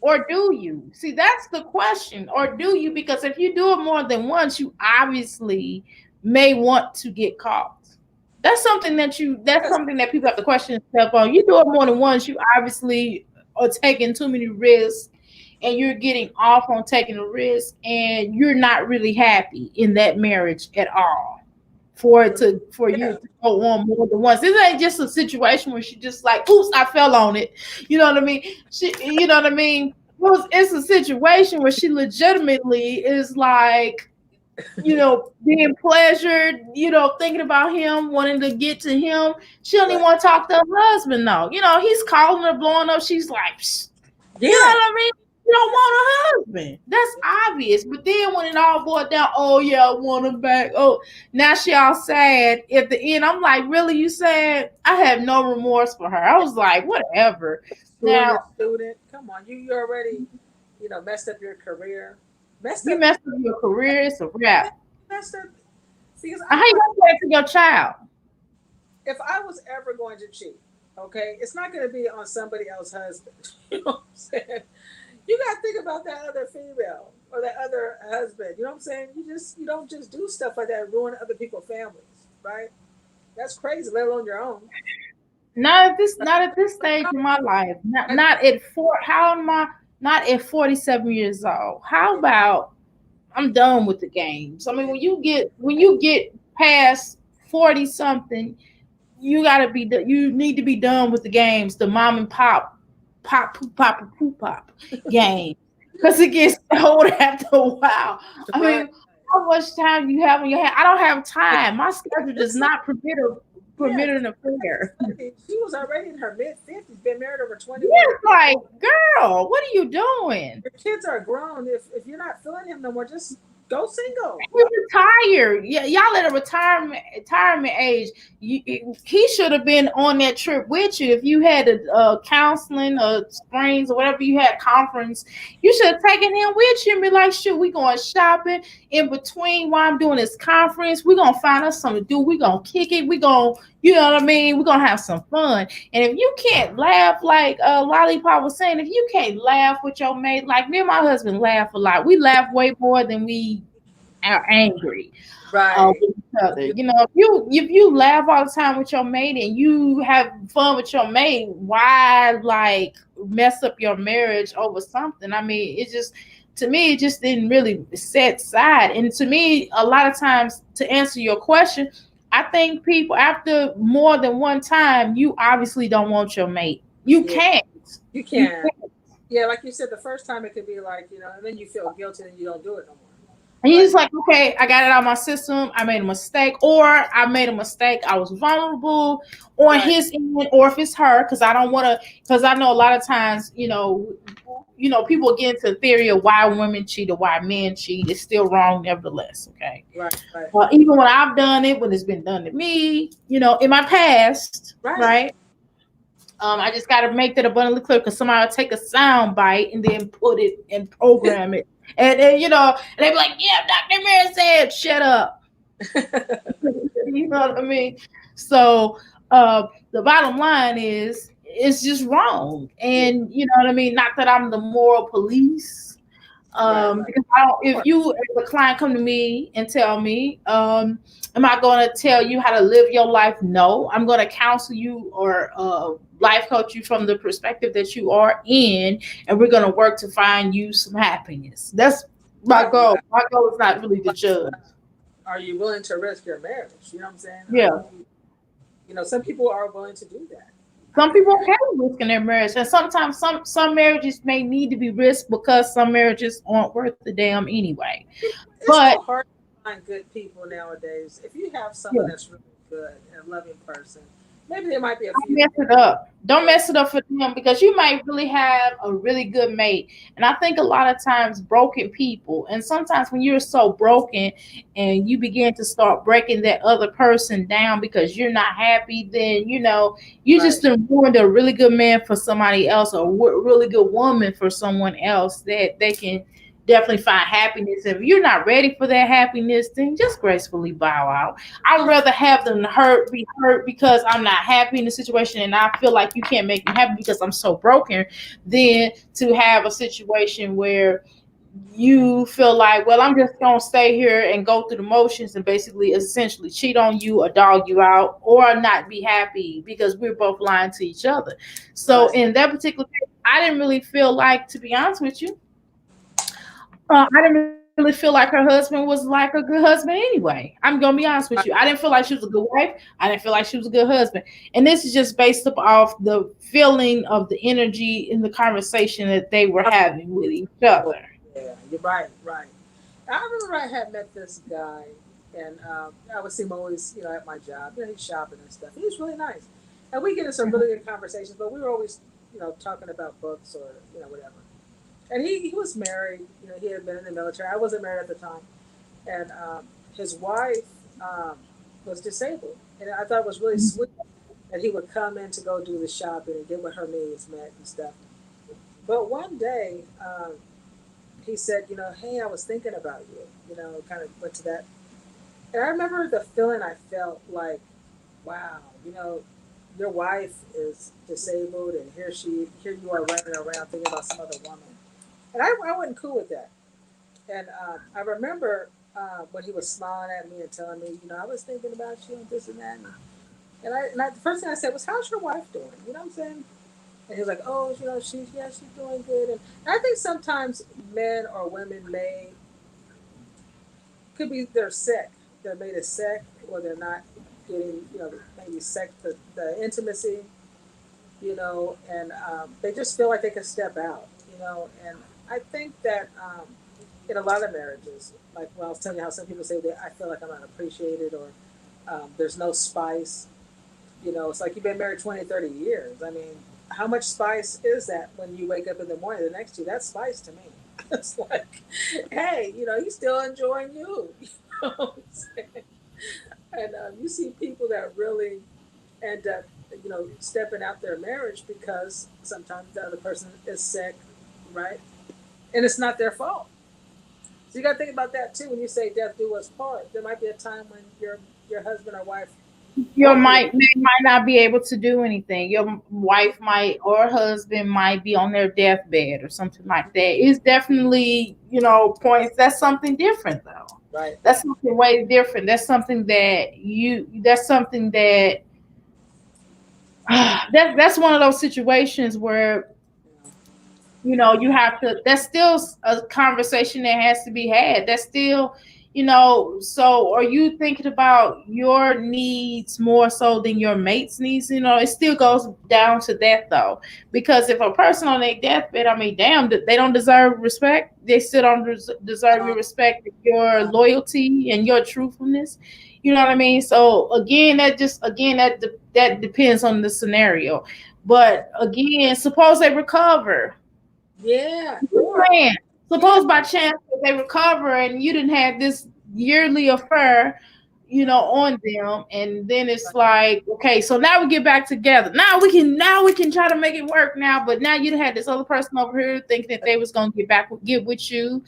Or do you? See, that's the question. Or do you? Because if you do it more than once, you obviously may want to get caught. That's because something that people have to question themselves on. You do it more than once, you obviously are taking too many risks, and you're getting off on taking a risk, and you're not really happy in that marriage at all. For you yeah, to go on more than once. This ain't just a situation where she just like, oops, I fell on it. You know what I mean? You know what I mean? It's a situation where she legitimately is like, being pleasured, thinking about him, wanting to get to him. She don't even right. want to talk to her husband though. He's calling her, blowing up. She's like, psst. You know Yeah, what I mean? You don't want a husband. That's obvious. But then when it all boiled down, oh yeah, I want him back. Oh, now she all sad at the end. I'm like, really? You sad? I have no remorse for her. I was like, whatever. screwing your Now student. Come on, you already, messed up your career. Messed you up. messed up your career, it's a wrap. Messed up. Because How I'm you like, gonna say it to your child? if I was ever going to cheat, okay, it's not going to be on somebody else's husband. You know what I'm saying? You got to think about that other female or that other husband. You know what I'm saying? You don't just do stuff like that and ruin other people's families, right? That's crazy, let alone your own. Not at this stage in my life. Not at how am I not at 47 years old? How about I'm done with the games? I mean, when you get past 40 something, you need to be done with the games, the mom and pop game. Because it gets old after a while. I Right. mean, how much time do you have on your hand? I don't have time. My schedule does Just like, not yeah, permit an affair. she was already in her mid 50s, been married over 21 years. It's like, girl, what are you doing? Your kids are grown. If you're not feeling him no more, just go single. He's retired. Yeah, y'all at a retirement age. He should have been on that trip with you. If you had a counseling or Springs or whatever you had conference, you should have taken him with you and be like, "Shoot, we going shopping in between while I'm doing this conference. We gonna find us something to do. We gonna kick it. We gonna, you know what I mean? We gonna have some fun." And if you can't laugh, like Lollipop was saying, if you can't laugh with your mate, like me and my husband laugh a lot. We laugh way more than we are angry Right. with each other. If you laugh all the time with your mate and you have fun with your mate, why like mess up your marriage over something? I mean, it just to me it just didn't really set side. And to me, a lot of times to answer your question, I think people after more than one time, you obviously don't want your mate. You Yeah, can't. you You can. Yeah, like you said, the first time it could be like, and then you feel guilty and you don't do it no more. And you're But just like, okay, I got it out of my system. I made a mistake, or I made a mistake. I was vulnerable on right, his end, or if it's her, because I don't want to. Because I know a lot of times, people get into the theory of why women cheat or why men cheat. It's still wrong, nevertheless. Okay. right, right, Well, even when I've done it, when it's been done to me, in my past, right. right? I just got to make that abundantly clear because somebody will take a sound bite and then put it and program it. And then, and they be like, yeah, Dr. Mary said, shut up. You know what I mean? So the bottom line is, it's just wrong. And you know what I mean? Not that I'm the moral police. Right. Because if you, as a client, come to me and tell me, am I going to tell you how to live your life? No, I'm going to counsel you or life coach you from the perspective that you are in, and we're going to work to find you some happiness. That's my goal. My goal is not really to judge. Are you willing to risk your marriage? You know what I'm saying? Yeah. Some people are willing to do that. Some people are okay with risking their marriage, and sometimes some marriages may need to be risked because some marriages aren't worth the damn anyway. It's so hard to find good people nowadays. If you have someone that's really good and a loving person, maybe there might be a few. Don't mess it up. Don't mess it up for them, because you might really have a really good mate. And I think a lot of times broken people, and sometimes when you're so broken and you begin to start breaking that other person down because you're not happy, then you just ruined a really good man for somebody else, or a really good woman for someone else that they can definitely find happiness. If you're not ready for that happiness, then just gracefully bow out. I'd rather have them be hurt because I'm not happy in the situation and I feel like you can't make me happy because I'm so broken, than to have a situation where you feel like, well, I'm just gonna stay here and go through the motions and basically essentially cheat on you or dog you out or not be happy because we're both lying to each other. So in that particular case, I didn't really feel like, to be honest with you, I didn't really feel like her husband was like a good husband anyway. I'm gonna be honest with you. I didn't feel like she was a good wife. I didn't feel like she was a good husband. And this is just based up off the feeling of the energy in the conversation that they were having with each other. Yeah, you're right. I remember I had met this guy, and I would see him always, at my job. He's shopping and stuff. He was really nice, and we get into some really good conversations. But we were always, talking about books or whatever. And he was married. He had been in the military. I wasn't married at the time, and his wife was disabled. And I thought it was really sweet that he would come in to go do the shopping and get what her needs met and stuff. But one day, he said, hey, I was thinking about you. Kind of went to that. And I remember the feeling I felt like, wow, your wife is disabled, and here you are running around thinking about some other woman. And I wasn't cool with that. And I remember when he was smiling at me and telling me, I was thinking about you and this and that. And the first thing I said was, how's your wife doing? You know what I'm saying? And he was like, oh, she's doing good. And I think sometimes men or women could be, they're sick. They're made of sick, or they're not getting, maybe sex, the intimacy, and they just feel like they can step out, and I think that in a lot of marriages, like when I was telling you how some people say that I feel like I'm not appreciated, or there's no spice, it's like you've been married 20, 30 years. I mean, how much spice is that when you wake up in the morning the next to you? That's spice to me. It's like, hey, he's still enjoying you. You know what I'm saying? And you see people that really end up, stepping out their marriage because sometimes the other person is sick, right? And it's not their fault. So you got to think about that too when you say death do us part. There might be a time when your husband or wife, your might not be able to do anything. Your wife might or husband might be on their deathbed or something like that. It's definitely, points. That's something different though. Right. That's something way different. That's something that that's one of those situations where you have to, that's still a conversation that has to be had. That's still, so are you thinking about your needs more so than your mate's needs? It still goes down to that though, because if a person on their deathbed, I mean, damn, they don't deserve respect. They still don't deserve your respect, your loyalty and your truthfulness. You know what I mean? So again, that depends on the scenario. But again, suppose they recover. Yeah. Suppose by chance they recover and you didn't have this yearly affair, on them, and then it's like, okay, so now we get back together. Now we can try to make it work now, but now you had this other person over here thinking that they was gonna get with you.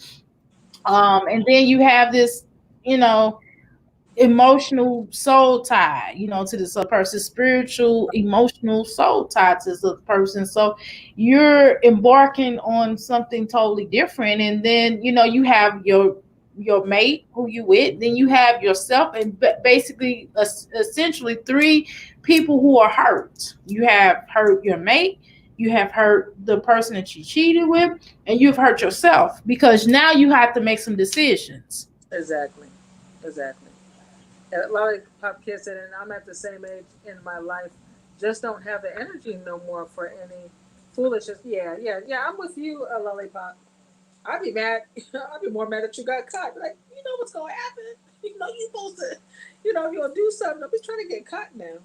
And then you have this, you know, emotional soul tie, to this other person, spiritual, emotional soul tie to this other person. So you're embarking on something totally different. And then, you have your mate who you with, then you have yourself, and basically essentially three people who are hurt. You have hurt your mate, you have hurt the person that you cheated with, and you've hurt yourself, because now you have to make some decisions. Exactly. Exactly. And a lot of pop kids said, and I'm at the same age in my life, just don't have the energy no more for any foolishness. Yeah, yeah, yeah. I'm with you, Lollipop. I'd be mad. I'd be more mad that you got caught. Like, you know what's gonna happen. You know you supposed to. You're gonna do something. Nobody's trying to get caught now.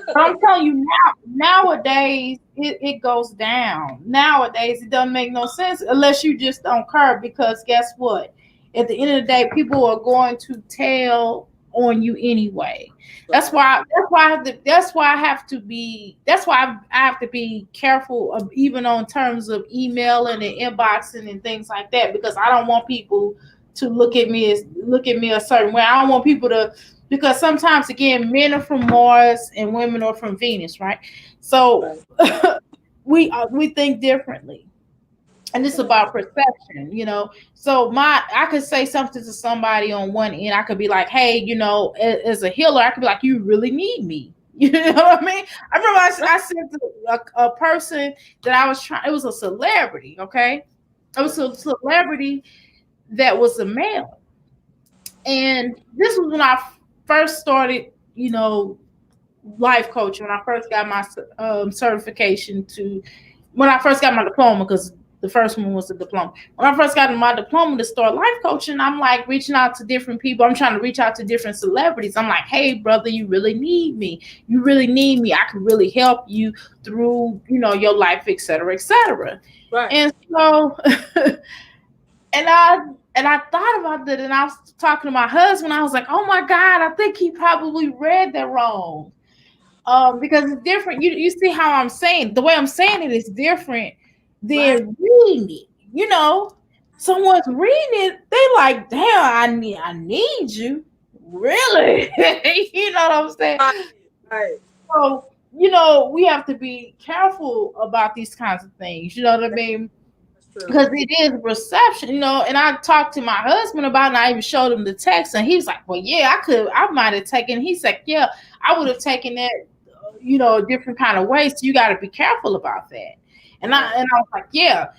But I'm telling you nowadays it goes down. Nowadays it doesn't make no sense unless you just don't care, because guess what? At the end of the day, people are going to tell on you anyway. That's Right. why I have to be careful of, even on terms of emailing and inboxing and things like that, because I don't want people to look at me a certain way. I don't want people to, because sometimes again, men are from Mars and women are from Venus, right? So Right. we think differently, and it's Right. about perception. So I could say something to somebody on one end. I could be like, hey, as a healer, I could be like, you really need me. You know what I mean? I remember I sent a person that I was trying. It was a celebrity. Okay, it was a celebrity that was a male, and this was when I first started, life coaching. When I first got my certification to, when I first got my diploma, because the first one was a diploma. When I first got my diploma to start life coaching, I'm like reaching out to different people. I'm trying to reach out to different celebrities. I'm like, hey, brother, you really need me. You really need me. I can really help you through, your life, et cetera, et cetera. Right. And so, and I thought about that, and I was talking to my husband. I was like, oh my God, I think he probably read that wrong. Because it's different. You see how I'm saying, the way I'm saying it is different Right. than reading it. Someone's reading it, they like, damn, I need you. Really? You know what I'm saying? Right. Right. So, we have to be careful about these kinds of things. You know what I mean? That's true. Because it is reception, and I talked to my husband about it, and I even showed him the text, and he was like, well, yeah, I might have taken, he's like, yeah, I would have taken that, a different kind of way. So you got to be careful about that. And I Right. and I was like, yeah.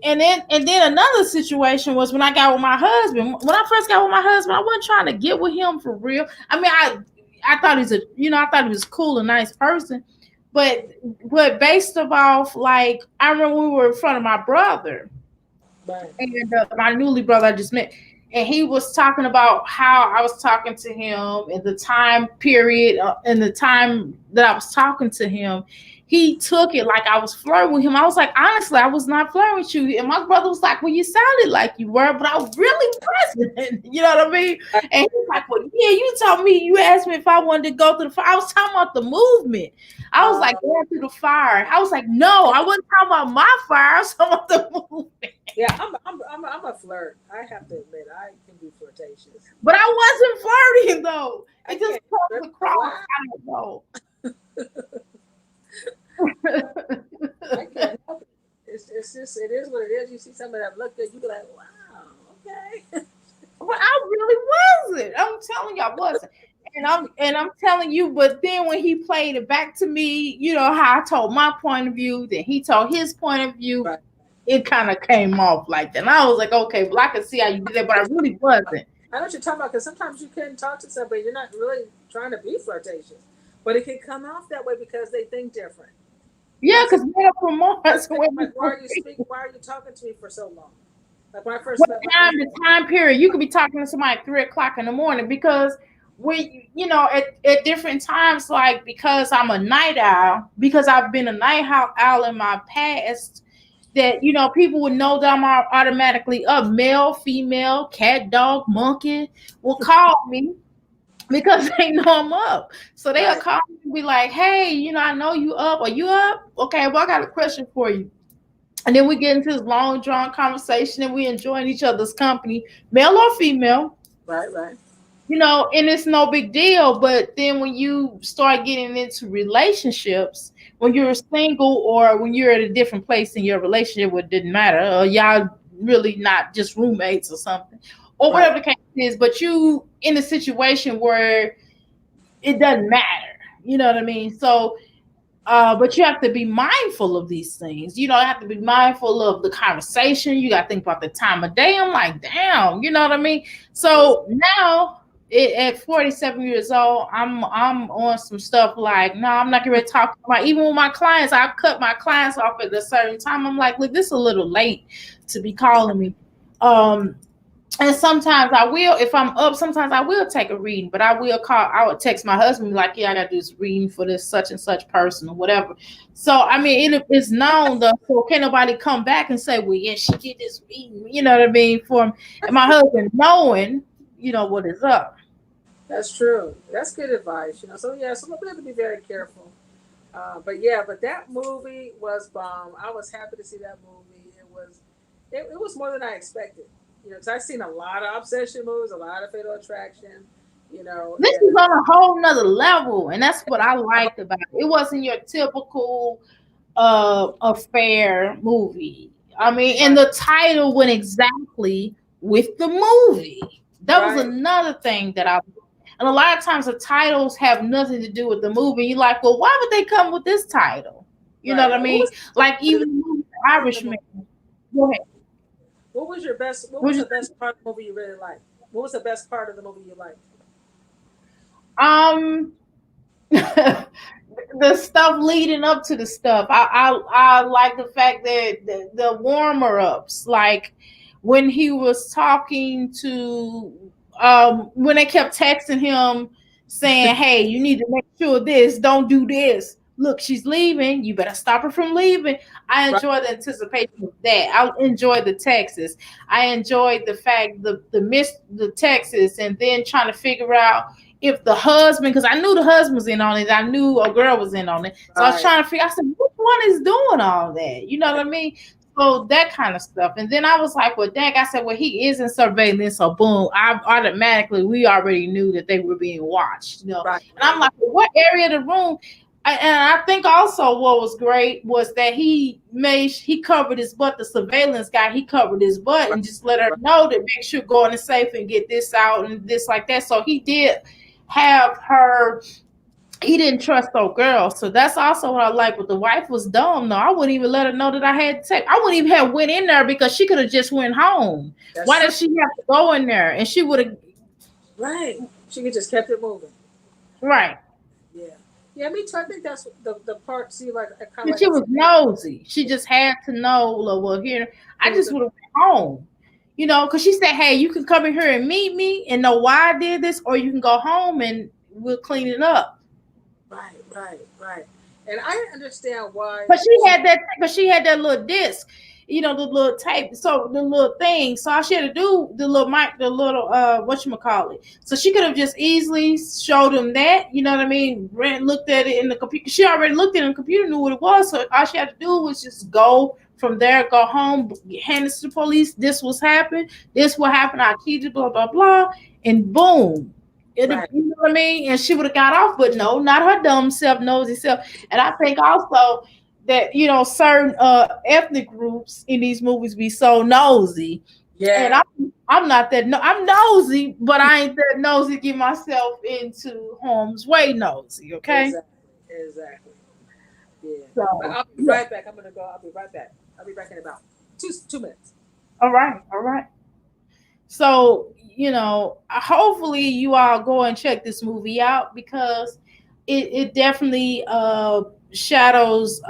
And then another situation was when I got with my husband. When I first got with my husband, I wasn't trying to get with him for real. I mean, I thought I thought he was a cool and nice person, but based off, like, I remember we were in front of my brother, Right. and my newly brother I just met, and he was talking about how I was talking to him and the time period, and the time that I was talking to him. He took it like I was flirting with him. I was like, honestly, I was not flirting with you. And my brother was like, well, you sounded like you were, but I really wasn't. You know what I mean? Right. And he's like, well, yeah, you asked me if I wanted to go through the fire. I was talking about the movement. I was like, going through the fire. I was like, no, I wasn't talking about my fire. I was talking about the movement. Yeah. I'm a flirt. I have to admit, I can be flirtatious. But I wasn't flirting though. I It just can't. comes across. Wow. I don't know. I can't help it. It's just, it is what it is. You see somebody that look good, you be like, wow, okay. But I really wasn't. I'm telling you, I wasn't. And I'm telling you, but then when he played it back to me, how I told my point of view, then he told his point of view, Right. it kind of came off like that. And I was like, okay, well, I can see how you did that, but I really wasn't. I know what you're talking about because sometimes you can talk to somebody, you're not really trying to be flirtatious, but it can come off that way because they think different. You know Yeah, what I'm saying? because men are from Mars. Like, why are you speaking? Why are you talking to me for so long? Like when I first What met my time, husband. the time period, you could be talking to somebody at 3 o'clock in the morning, because at different times, like, because I'm a night owl, because I've been a night owl in my past, that people would know that I'm automatically up, male, female, cat, dog, monkey will call me, because they know I'm up. So they'll Right. call me and be like, hey, I know you up. Are you up? Okay, well, I got a question for you. And then we get into this long drawn conversation and we enjoying each other's company, male or female, Right. Right. and it's no big deal. But then when you start getting into relationships, when you're single or when you're at a different place in your relationship, it didn't matter. Or y'all really not just roommates or something, or Right. whatever the case is, but you in a situation where it doesn't matter. You know what I mean? So but you have to be mindful of these things. You have to be mindful of the conversation. You got to think about the time of day. I'm like, damn, you know what I mean? So now, at 47 years old, I'm on some stuff like, no, I'm not going to talk to even with my clients. I cut my clients off at a certain time. I'm like, look, this is a little late to be calling me. And sometimes I will, if I'm up, sometimes I will take a reading, but I would text my husband, like, yeah, I got to do this reading for this such and such person or whatever. So, I mean, it's known, though, so can't nobody come back and say, well, yeah, she did this reading, you know what I mean, for him. And my husband knowing, what is up. That's true. That's good advice. So yeah, so we have to be very careful. But yeah, but that movie was bomb. I was happy to see that movie. It was more than I expected. Because I've seen a lot of obsession movies, a lot of Fatal Attraction. This is And on a whole nother level, and that's what I liked about it. It wasn't your typical affair movie. I mean, and right, the title went exactly with the movie. That was right, another thing that I. And a lot of times the titles have nothing to do with the movie. You're like, well, why would they come with this title? You know right. what I mean? Like even the movie The movie? Irishman. Go ahead. What was your best? What What was you the best part of the movie you really liked? What was the best part of the movie you liked? um the stuff leading up to the stuff. I like the fact that the warmer ups, like when he was talking to when they kept texting him saying, hey, you need to make sure this, don't do this. Look, she's leaving. You better stop her from leaving. I Right, enjoy the anticipation of that. I enjoy the Texas. I enjoyed the fact the Texas, and then trying to figure out if the husband, because I knew the husband was in on it, I knew a girl was in on it. So I was right. trying to figure. I said, which one is doing all that? You know what I mean? So that kind of stuff. And then I was like, well, dang, I said, well, he is in surveillance. So boom, we already knew that they were being watched. Right, And I'm like, well, what area of the room? And I think also what was great was that he covered his butt. The surveillance guy, he covered his butt right, and just let her right. know to make sure go in the safe and get this out and this like that. So he did have her. He didn't trust those girls. So that's also what I like. But the wife was dumb. No, I wouldn't even let her know that I had sex. I wouldn't even have went in there because she could have just went home. That's Why true. did she have to go in there? And she would have. Right. She could just kept it moving. Right. Yeah. Yeah, me too. I think that's the part. See, like I kind of And like she I was said, nosy. She just had to know. Well, here I who was just the would have went home. Because she said, "Hey, you can come in here and meet me and know why I did this, or you can go home and we'll clean it up." right, right, right. And I understand why But she. she had that little disc, the little tape, so the little thing. So all she had to do, the little mic, the little whatchamacallit. So she could have just easily showed him that, you know what I mean? Looked at it in the computer. She already looked at it in the computer, knew what it was. So all she had to do was just go from there, go home, hand it to the police. This was happened. This what happened. I cheated, blah blah blah, and boom. Right. You know what I mean? And she would have got off, but no, not her dumb self, nosy self. And I think also that certain ethnic groups in these movies be so nosy, and Yeah. I'm not that. No, I'm nosy, but I ain't that nosy to get myself into harm's way nosy. Okay, Exactly. Exactly. Yeah. But so I'll be yeah. right back. I'm gonna go. I'll be right back. I'll be back in about 2 minutes. All right, all right. So hopefully you all go and check this movie out because it definitely shadows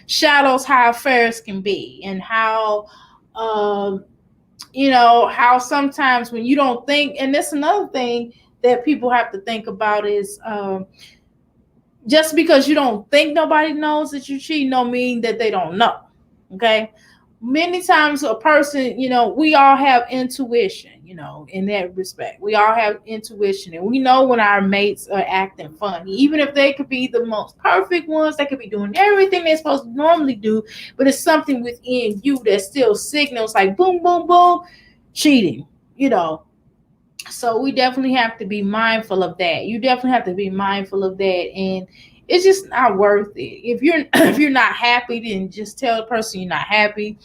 shadows how affairs can be and how um, how sometimes when you don't think, and that's another thing that people have to think about is just because you don't think nobody knows that you cheat, no mean that they don't know. Okay. many times a person, we all have intuition, in that respect. We all have intuition, and we know when our mates are acting funny, even if they could be the most perfect ones, they could be doing everything they're supposed to normally do, but it's something within you that still signals like boom, boom, boom, cheating, you know. So we definitely have to be mindful of that. You definitely have to be mindful of that, and it's just not worth it. If you're if you're not happy, then just tell the person you're not happy.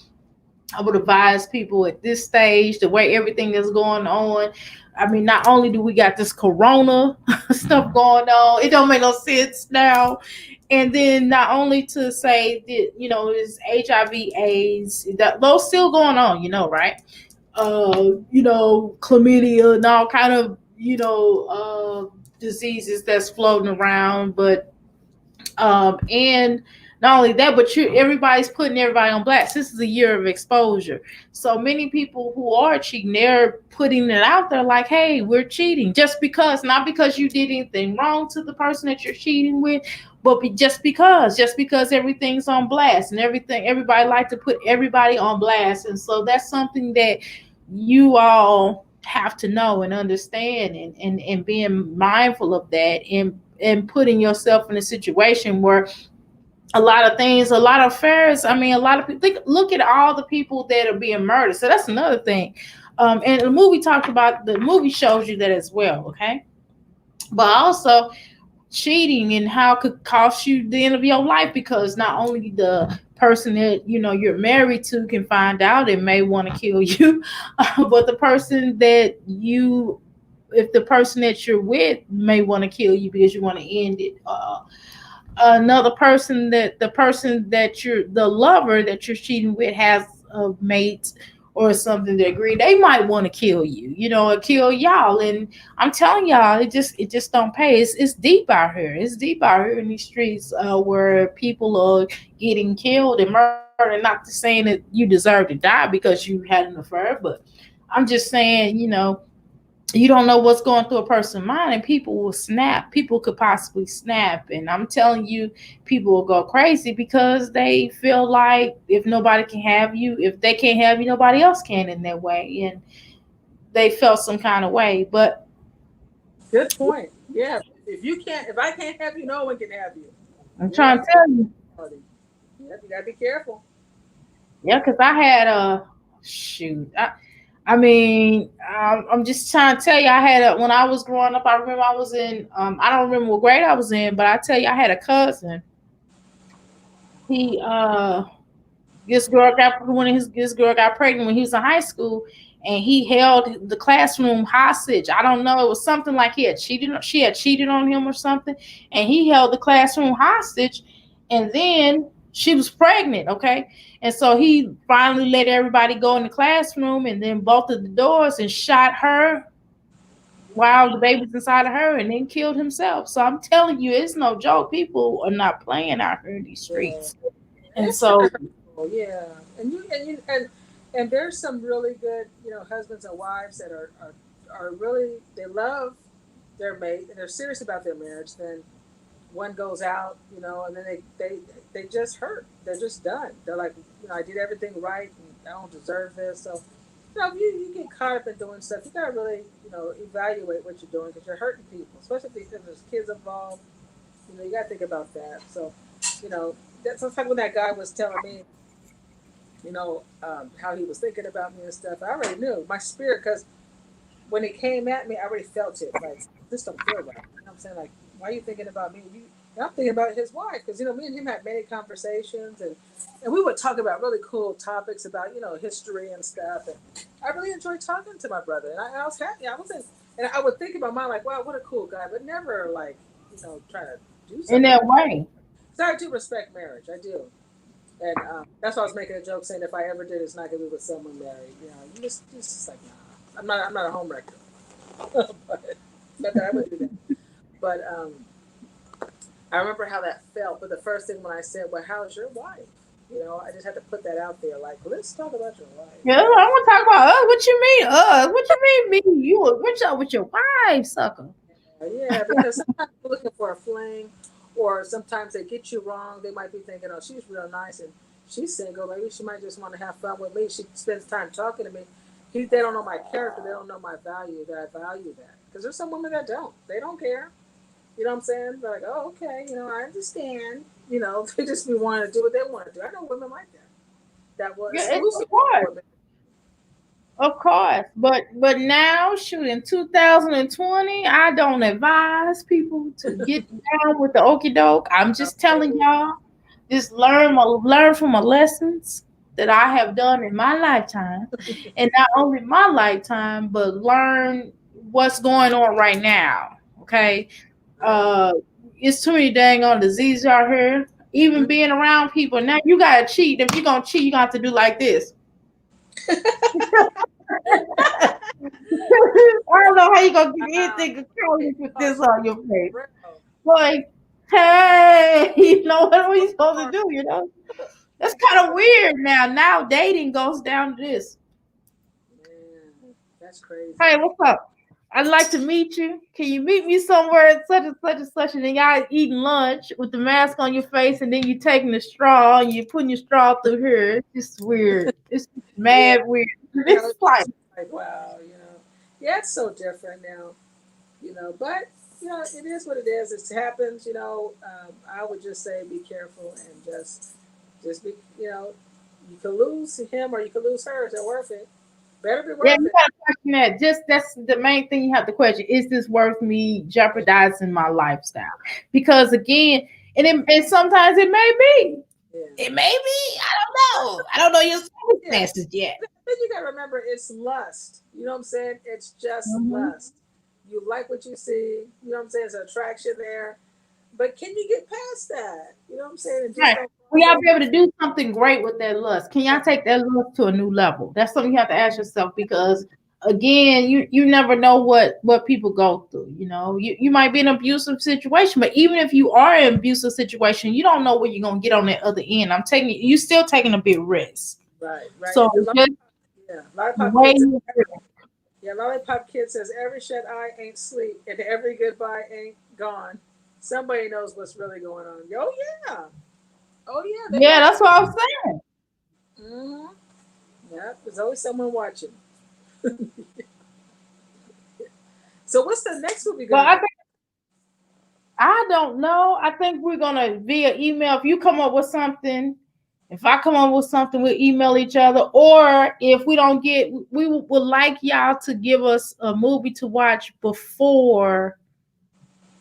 I would advise people at this stage, the way everything is going on. I mean, not only do we got this corona stuff going on, it don't make no sense now. And then not only to say that, is HIV, AIDS, those still going on, right? Chlamydia and all kind of, diseases that's floating around. But and not only that, but everybody's putting everybody on blast. This is a year of exposure. So many people who are cheating, they're putting it out there like, hey, we're cheating. Just because, not because you did anything wrong to the person that you're cheating with, but just because everything's on blast and everything, everybody like to put everybody on blast. And so that's something that you all have to know and understand, and being mindful of that, and putting yourself in a situation where a lot of things, a lot of affairs. I mean, a lot of people look at all the people that are being murdered. So that's another thing. And the movie shows you that as well. Okay, but also cheating and how it could cost you the end of your life, because not only the person that you're married to can find out and may want to kill you, but the person that you if the person that you're with may want to kill you because you want to end it. Another person, that the person that you're the lover that you're cheating with has a mate or something to agree, they might want to kill you, or kill y'all. And I'm telling y'all, it just don't pay. It's deep out here. It's deep out here in these streets, where people are getting killed and murdered. Not to saying that you deserve to die because you had an affair, but I'm just saying, you don't know what's going through a person's mind, and people will snap. People could possibly snap, and I'm telling you, people will go crazy because they feel like if nobody can have you, if they can't have you, nobody else can in that way, and they felt some kind of way. But Good point. Yeah. If I can't have you, no one can have you. I'm Yeah. trying to tell you, Yeah, you gotta be careful. yeah, because I had a shoot. I'm just trying to tell you, when I was growing up, I remember I was in, I don't remember what grade I was in, but I tell you, I had a cousin. He this girl got pregnant when he was in high school, and he held the classroom hostage. I don't know, it was something like she had cheated on him or something, and he held the classroom hostage, and then she was pregnant, okay? And so he finally let everybody go in the classroom and then bolted the doors and shot her while the baby's inside of her, and then killed himself. So I'm telling you, it's no joke. People are not playing out here in these Yeah. streets. And It's kind so of hurtful. Yeah. And there's some really good, husbands and wives that are really, they love their mate and they're serious about their marriage. Then one goes out, and then they just hurt. They're just done. They're like, I did everything right and I don't deserve this. So, if you get caught up in doing stuff, you gotta really, evaluate what you're doing because you're hurting people, especially if there's kids involved. You gotta think about that. So, you know, that sometimes when that guy was telling me, how he was thinking about me and stuff, I already knew my spirit because when it came at me, I already felt it. Like this don't feel right. I'm saying like, why are you thinking about me? And I'm thinking about his wife because me and him had many conversations and we would talk about really cool topics about history and stuff. And I really enjoyed talking to my brother, and I was happy. I wasn't, and I would think about mine like, wow, what a cool guy, but never like trying to do in something. that way. So I do respect marriage. I do. And that's why I was making a joke saying if I ever did, it's not gonna be with someone married. You just like nah. I'm not a home wrecker. But not that I would do that. But I remember how that felt. But the first thing when I said, "Well, how's your wife?" I just had to put that out there. Like, let's talk about your wife. Yeah, I want to talk about what you mean, what you mean, me? What's up with your wife, sucker? Yeah, because sometimes you're looking for a fling, or sometimes they get you wrong. They might be thinking, "Oh, she's real nice," and she's single. Maybe she might just want to have fun with me. She spends time talking to me. They don't know my character. They don't know my value. That I value that. Because there's some women that don't. They don't care. You know what I'm saying? They're like, oh, okay. I understand. They just be wanting to do what they want to do. I know women like that. That was Yeah, exclusive. of course. But now, shoot, in 2020, I don't advise people to get down with the okie doke. I'm just telling y'all, just learn from my lessons that I have done in my lifetime, and not only my lifetime, but learn what's going on right now. Okay, uh, it's too many dang on diseases out here. Even being around people now, you gotta cheat. If you're gonna cheat, you got to do like this. I don't know how you gonna get anything controlling with this on your face. Like, hey, what are we supposed to do? That's kind of weird now. Now dating goes down to this. Man, that's crazy. Hey, what's up? I'd like to meet you. Can you meet me somewhere at such and such and such? And then y'all eating lunch with the mask on your face, and then you taking the straw and you putting your straw through here. It's just weird. It's mad weird. It's like wow, yeah, it's so different now, but it is what it is. It happens, I would just say be careful and just be, you can lose him or you can lose her. Is it worth it? Better be worth you it. gotta question that. That's the main thing you have to question. Is this worth me jeopardizing my lifestyle? Because again, and sometimes it may be. Yeah. It may be. I don't know your circumstances yet. Then you gotta remember it's lust. You know what I'm saying? It's just lust. You like what you see. You know what I'm saying? It's an attraction there. But can you get past that? You know what I'm saying? Right. We gotta be able to do something great with that lust. Can y'all take that lust to a new level? That's something you have to ask yourself, because again, you never know what people go through. You might be in an abusive situation, but even if you are in an abusive situation, you don't know what you're gonna get on that other end. You still taking a big risk. Right. So Lollipop Kid says every shut eye ain't sleep and every goodbye ain't gone. Somebody knows what's really going on. Oh yeah. Yeah, that's what I was saying. Mm-hmm. Yeah, there's always someone watching. So what's the next movie going to be? I don't know. I think we're gonna via email. If you come up with something, if I come up with something, we'll email each other. Or if we don't get, we would like y'all to give us a movie to watch before.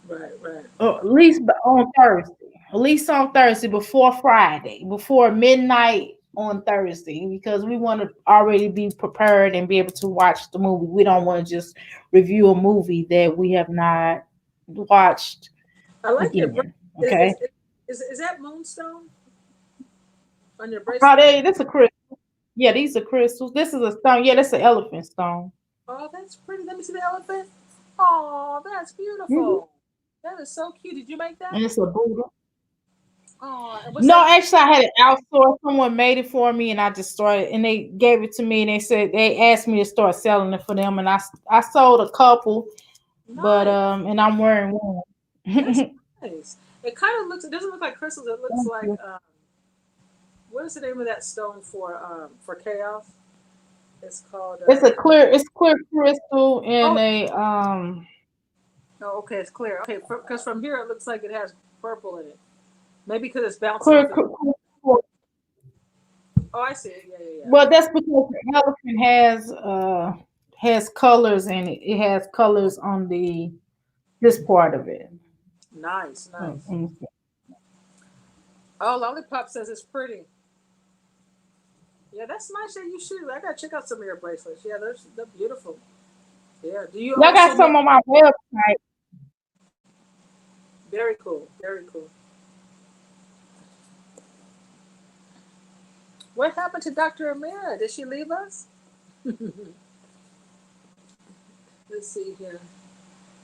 Right. Or at least on Thursday. At least on Thursday before Friday, before midnight on Thursday, because we want to already be prepared and be able to watch the movie. We don't want to just review a movie that we have not watched. I like again. it. Okay. Is that Moonstone on your bracelet? That's a crystal. Yeah, these are crystals. This is a stone. Yeah, that's an elephant stone. Oh, that's pretty. Let me see the elephant. Oh, that's beautiful. Mm-hmm. That is so cute. Did you make that? And it's a Buddha. Oh, no, actually, I had it outsourced. Someone made it for me, and I just started. And they gave it to me, and they asked me to start selling it for them, and I sold a couple, nice. But and I'm wearing one. That's nice. It kind of looks. It doesn't look like crystals. It looks like what is the name of that stone for chaos? It's called. It's clear crystal and Oh, okay, it's clear. Okay, because from here it looks like it has purple in it. Maybe because it's bouncing. Clear. Oh, I see it. Yeah. Well, that's because the elephant has colors in it. It has colors on this part of it. Nice. Oh, Lollipop says it's pretty. Yeah, that's nice that you shoot. I gotta check out some of your bracelets. Yeah, they're beautiful. Yeah. Do you? I got some on my website. Very cool. What happened to Dr. Amira? Did she leave us? Let's see here.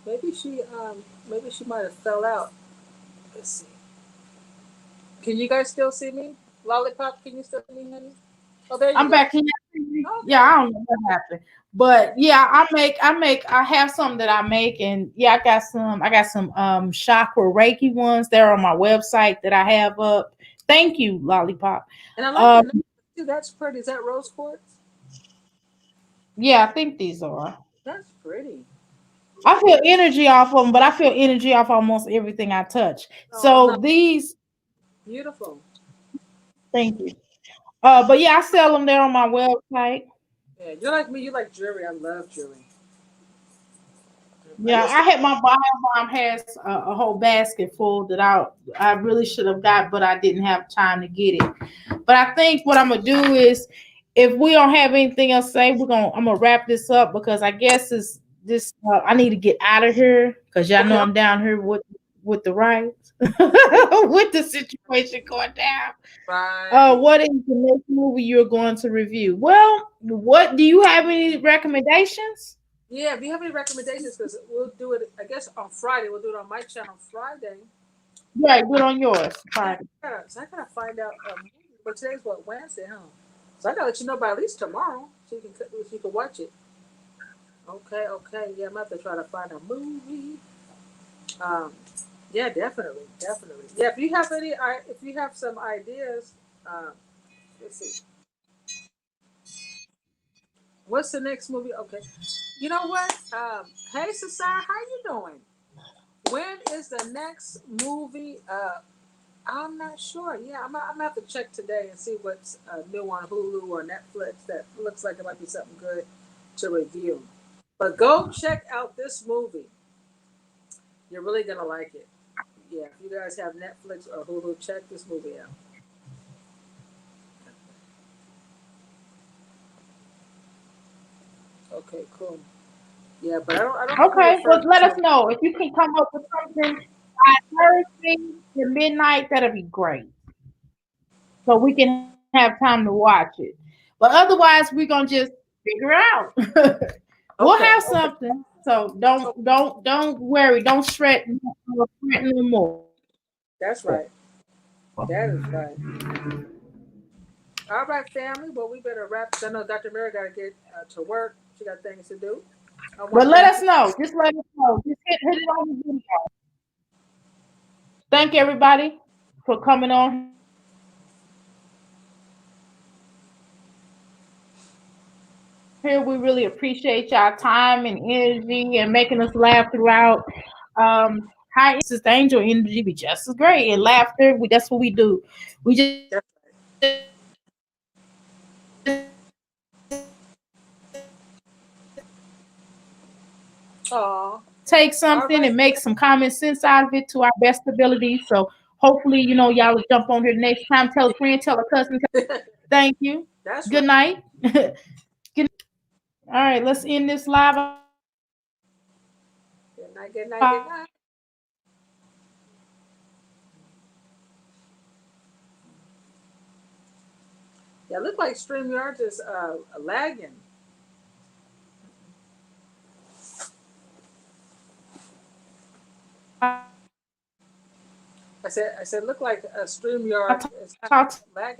Maybe she might have fell out. Let's see. Can you guys still see me? Lollipop, can you still see me, honey? Oh, there you go. I'm back. Can you see me? Okay. Yeah, I don't know what happened. But yeah, I have some that I make, and yeah, I got some chakra Reiki ones. They're on my website that I have up. Thank you, Lollipop. And I like the Um, name too. That's pretty. Is that rose quartz? yeah, I think these are. That's pretty. I feel energy off of them, but I feel energy off almost everything I touch. Oh no, So these, beautiful. thank you. But yeah, I sell them there on my website. Yeah, you're like me. You like jewelry. I love jewelry. I Yeah, used I to. had my bio mom has a whole basket full that I really should have got, but I didn't have time to get it. But I think what I'm gonna do is, if we don't have anything else to say, I'm gonna wrap this up because I guess it's this. I need to get out of here because y'all know Okay. I'm down here with the riots, with the situation going down. Right. What is the next movie you're going to review? Well, what do you have any recommendations? Yeah. If you have any recommendations, because we'll do it. I guess on Friday. We'll do it on my channel Friday. Yeah, good on yours. Yeah. Fine. So I gotta find out. But today's what, Wednesday, huh? So I gotta let you know by at least tomorrow, so you can watch it. Okay. Okay. Yeah. I'm gonna have to try to find a movie. Um. Yeah. Definitely. Definitely. Yeah. If you have any, if you have some ideas, um, let's see. What's the next movie? Okay. You know what? Hey, Society, how you doing? When is the next movie? I'm not sure. Yeah, I'm gonna have to check today and see what's new on Hulu or Netflix that looks like it might be something good to review. But go check out this movie. You're really gonna like it. Yeah, if you guys have Netflix or Hulu, check this movie out. Okay, cool. Yeah, but I don't know who the Okay, well, first let us movie. know if you can come up with something by Thursday to midnight. That'll be great, so we can have time to watch it. But otherwise, we're gonna just figure out. We'll Okay, have okay. something. So So don't worry. Don't fret no more. that's right. That is right. All right, family. Well, we better wrap. 'Cause I know Dr. Mary got to get to work. She got things to do. I want But to let thank us you. know. Just let us know. Just hit it on the video. Thank everybody for coming on here. We really appreciate y'all time and energy and making us laugh throughout. High Angel energy be just as great and laughter. That's what we do. We just That's right. Aw. take All something right. and make some common sense out of it to our best ability. So hopefully, y'all will jump on here next time. Tell a friend, tell a cousin. Thank you. That's right. Good night. Good. All right, let's end this live. Good night. Good night. Good night. Yeah, look like StreamYard is lagging. I said, look like StreamYard is Talk lagging.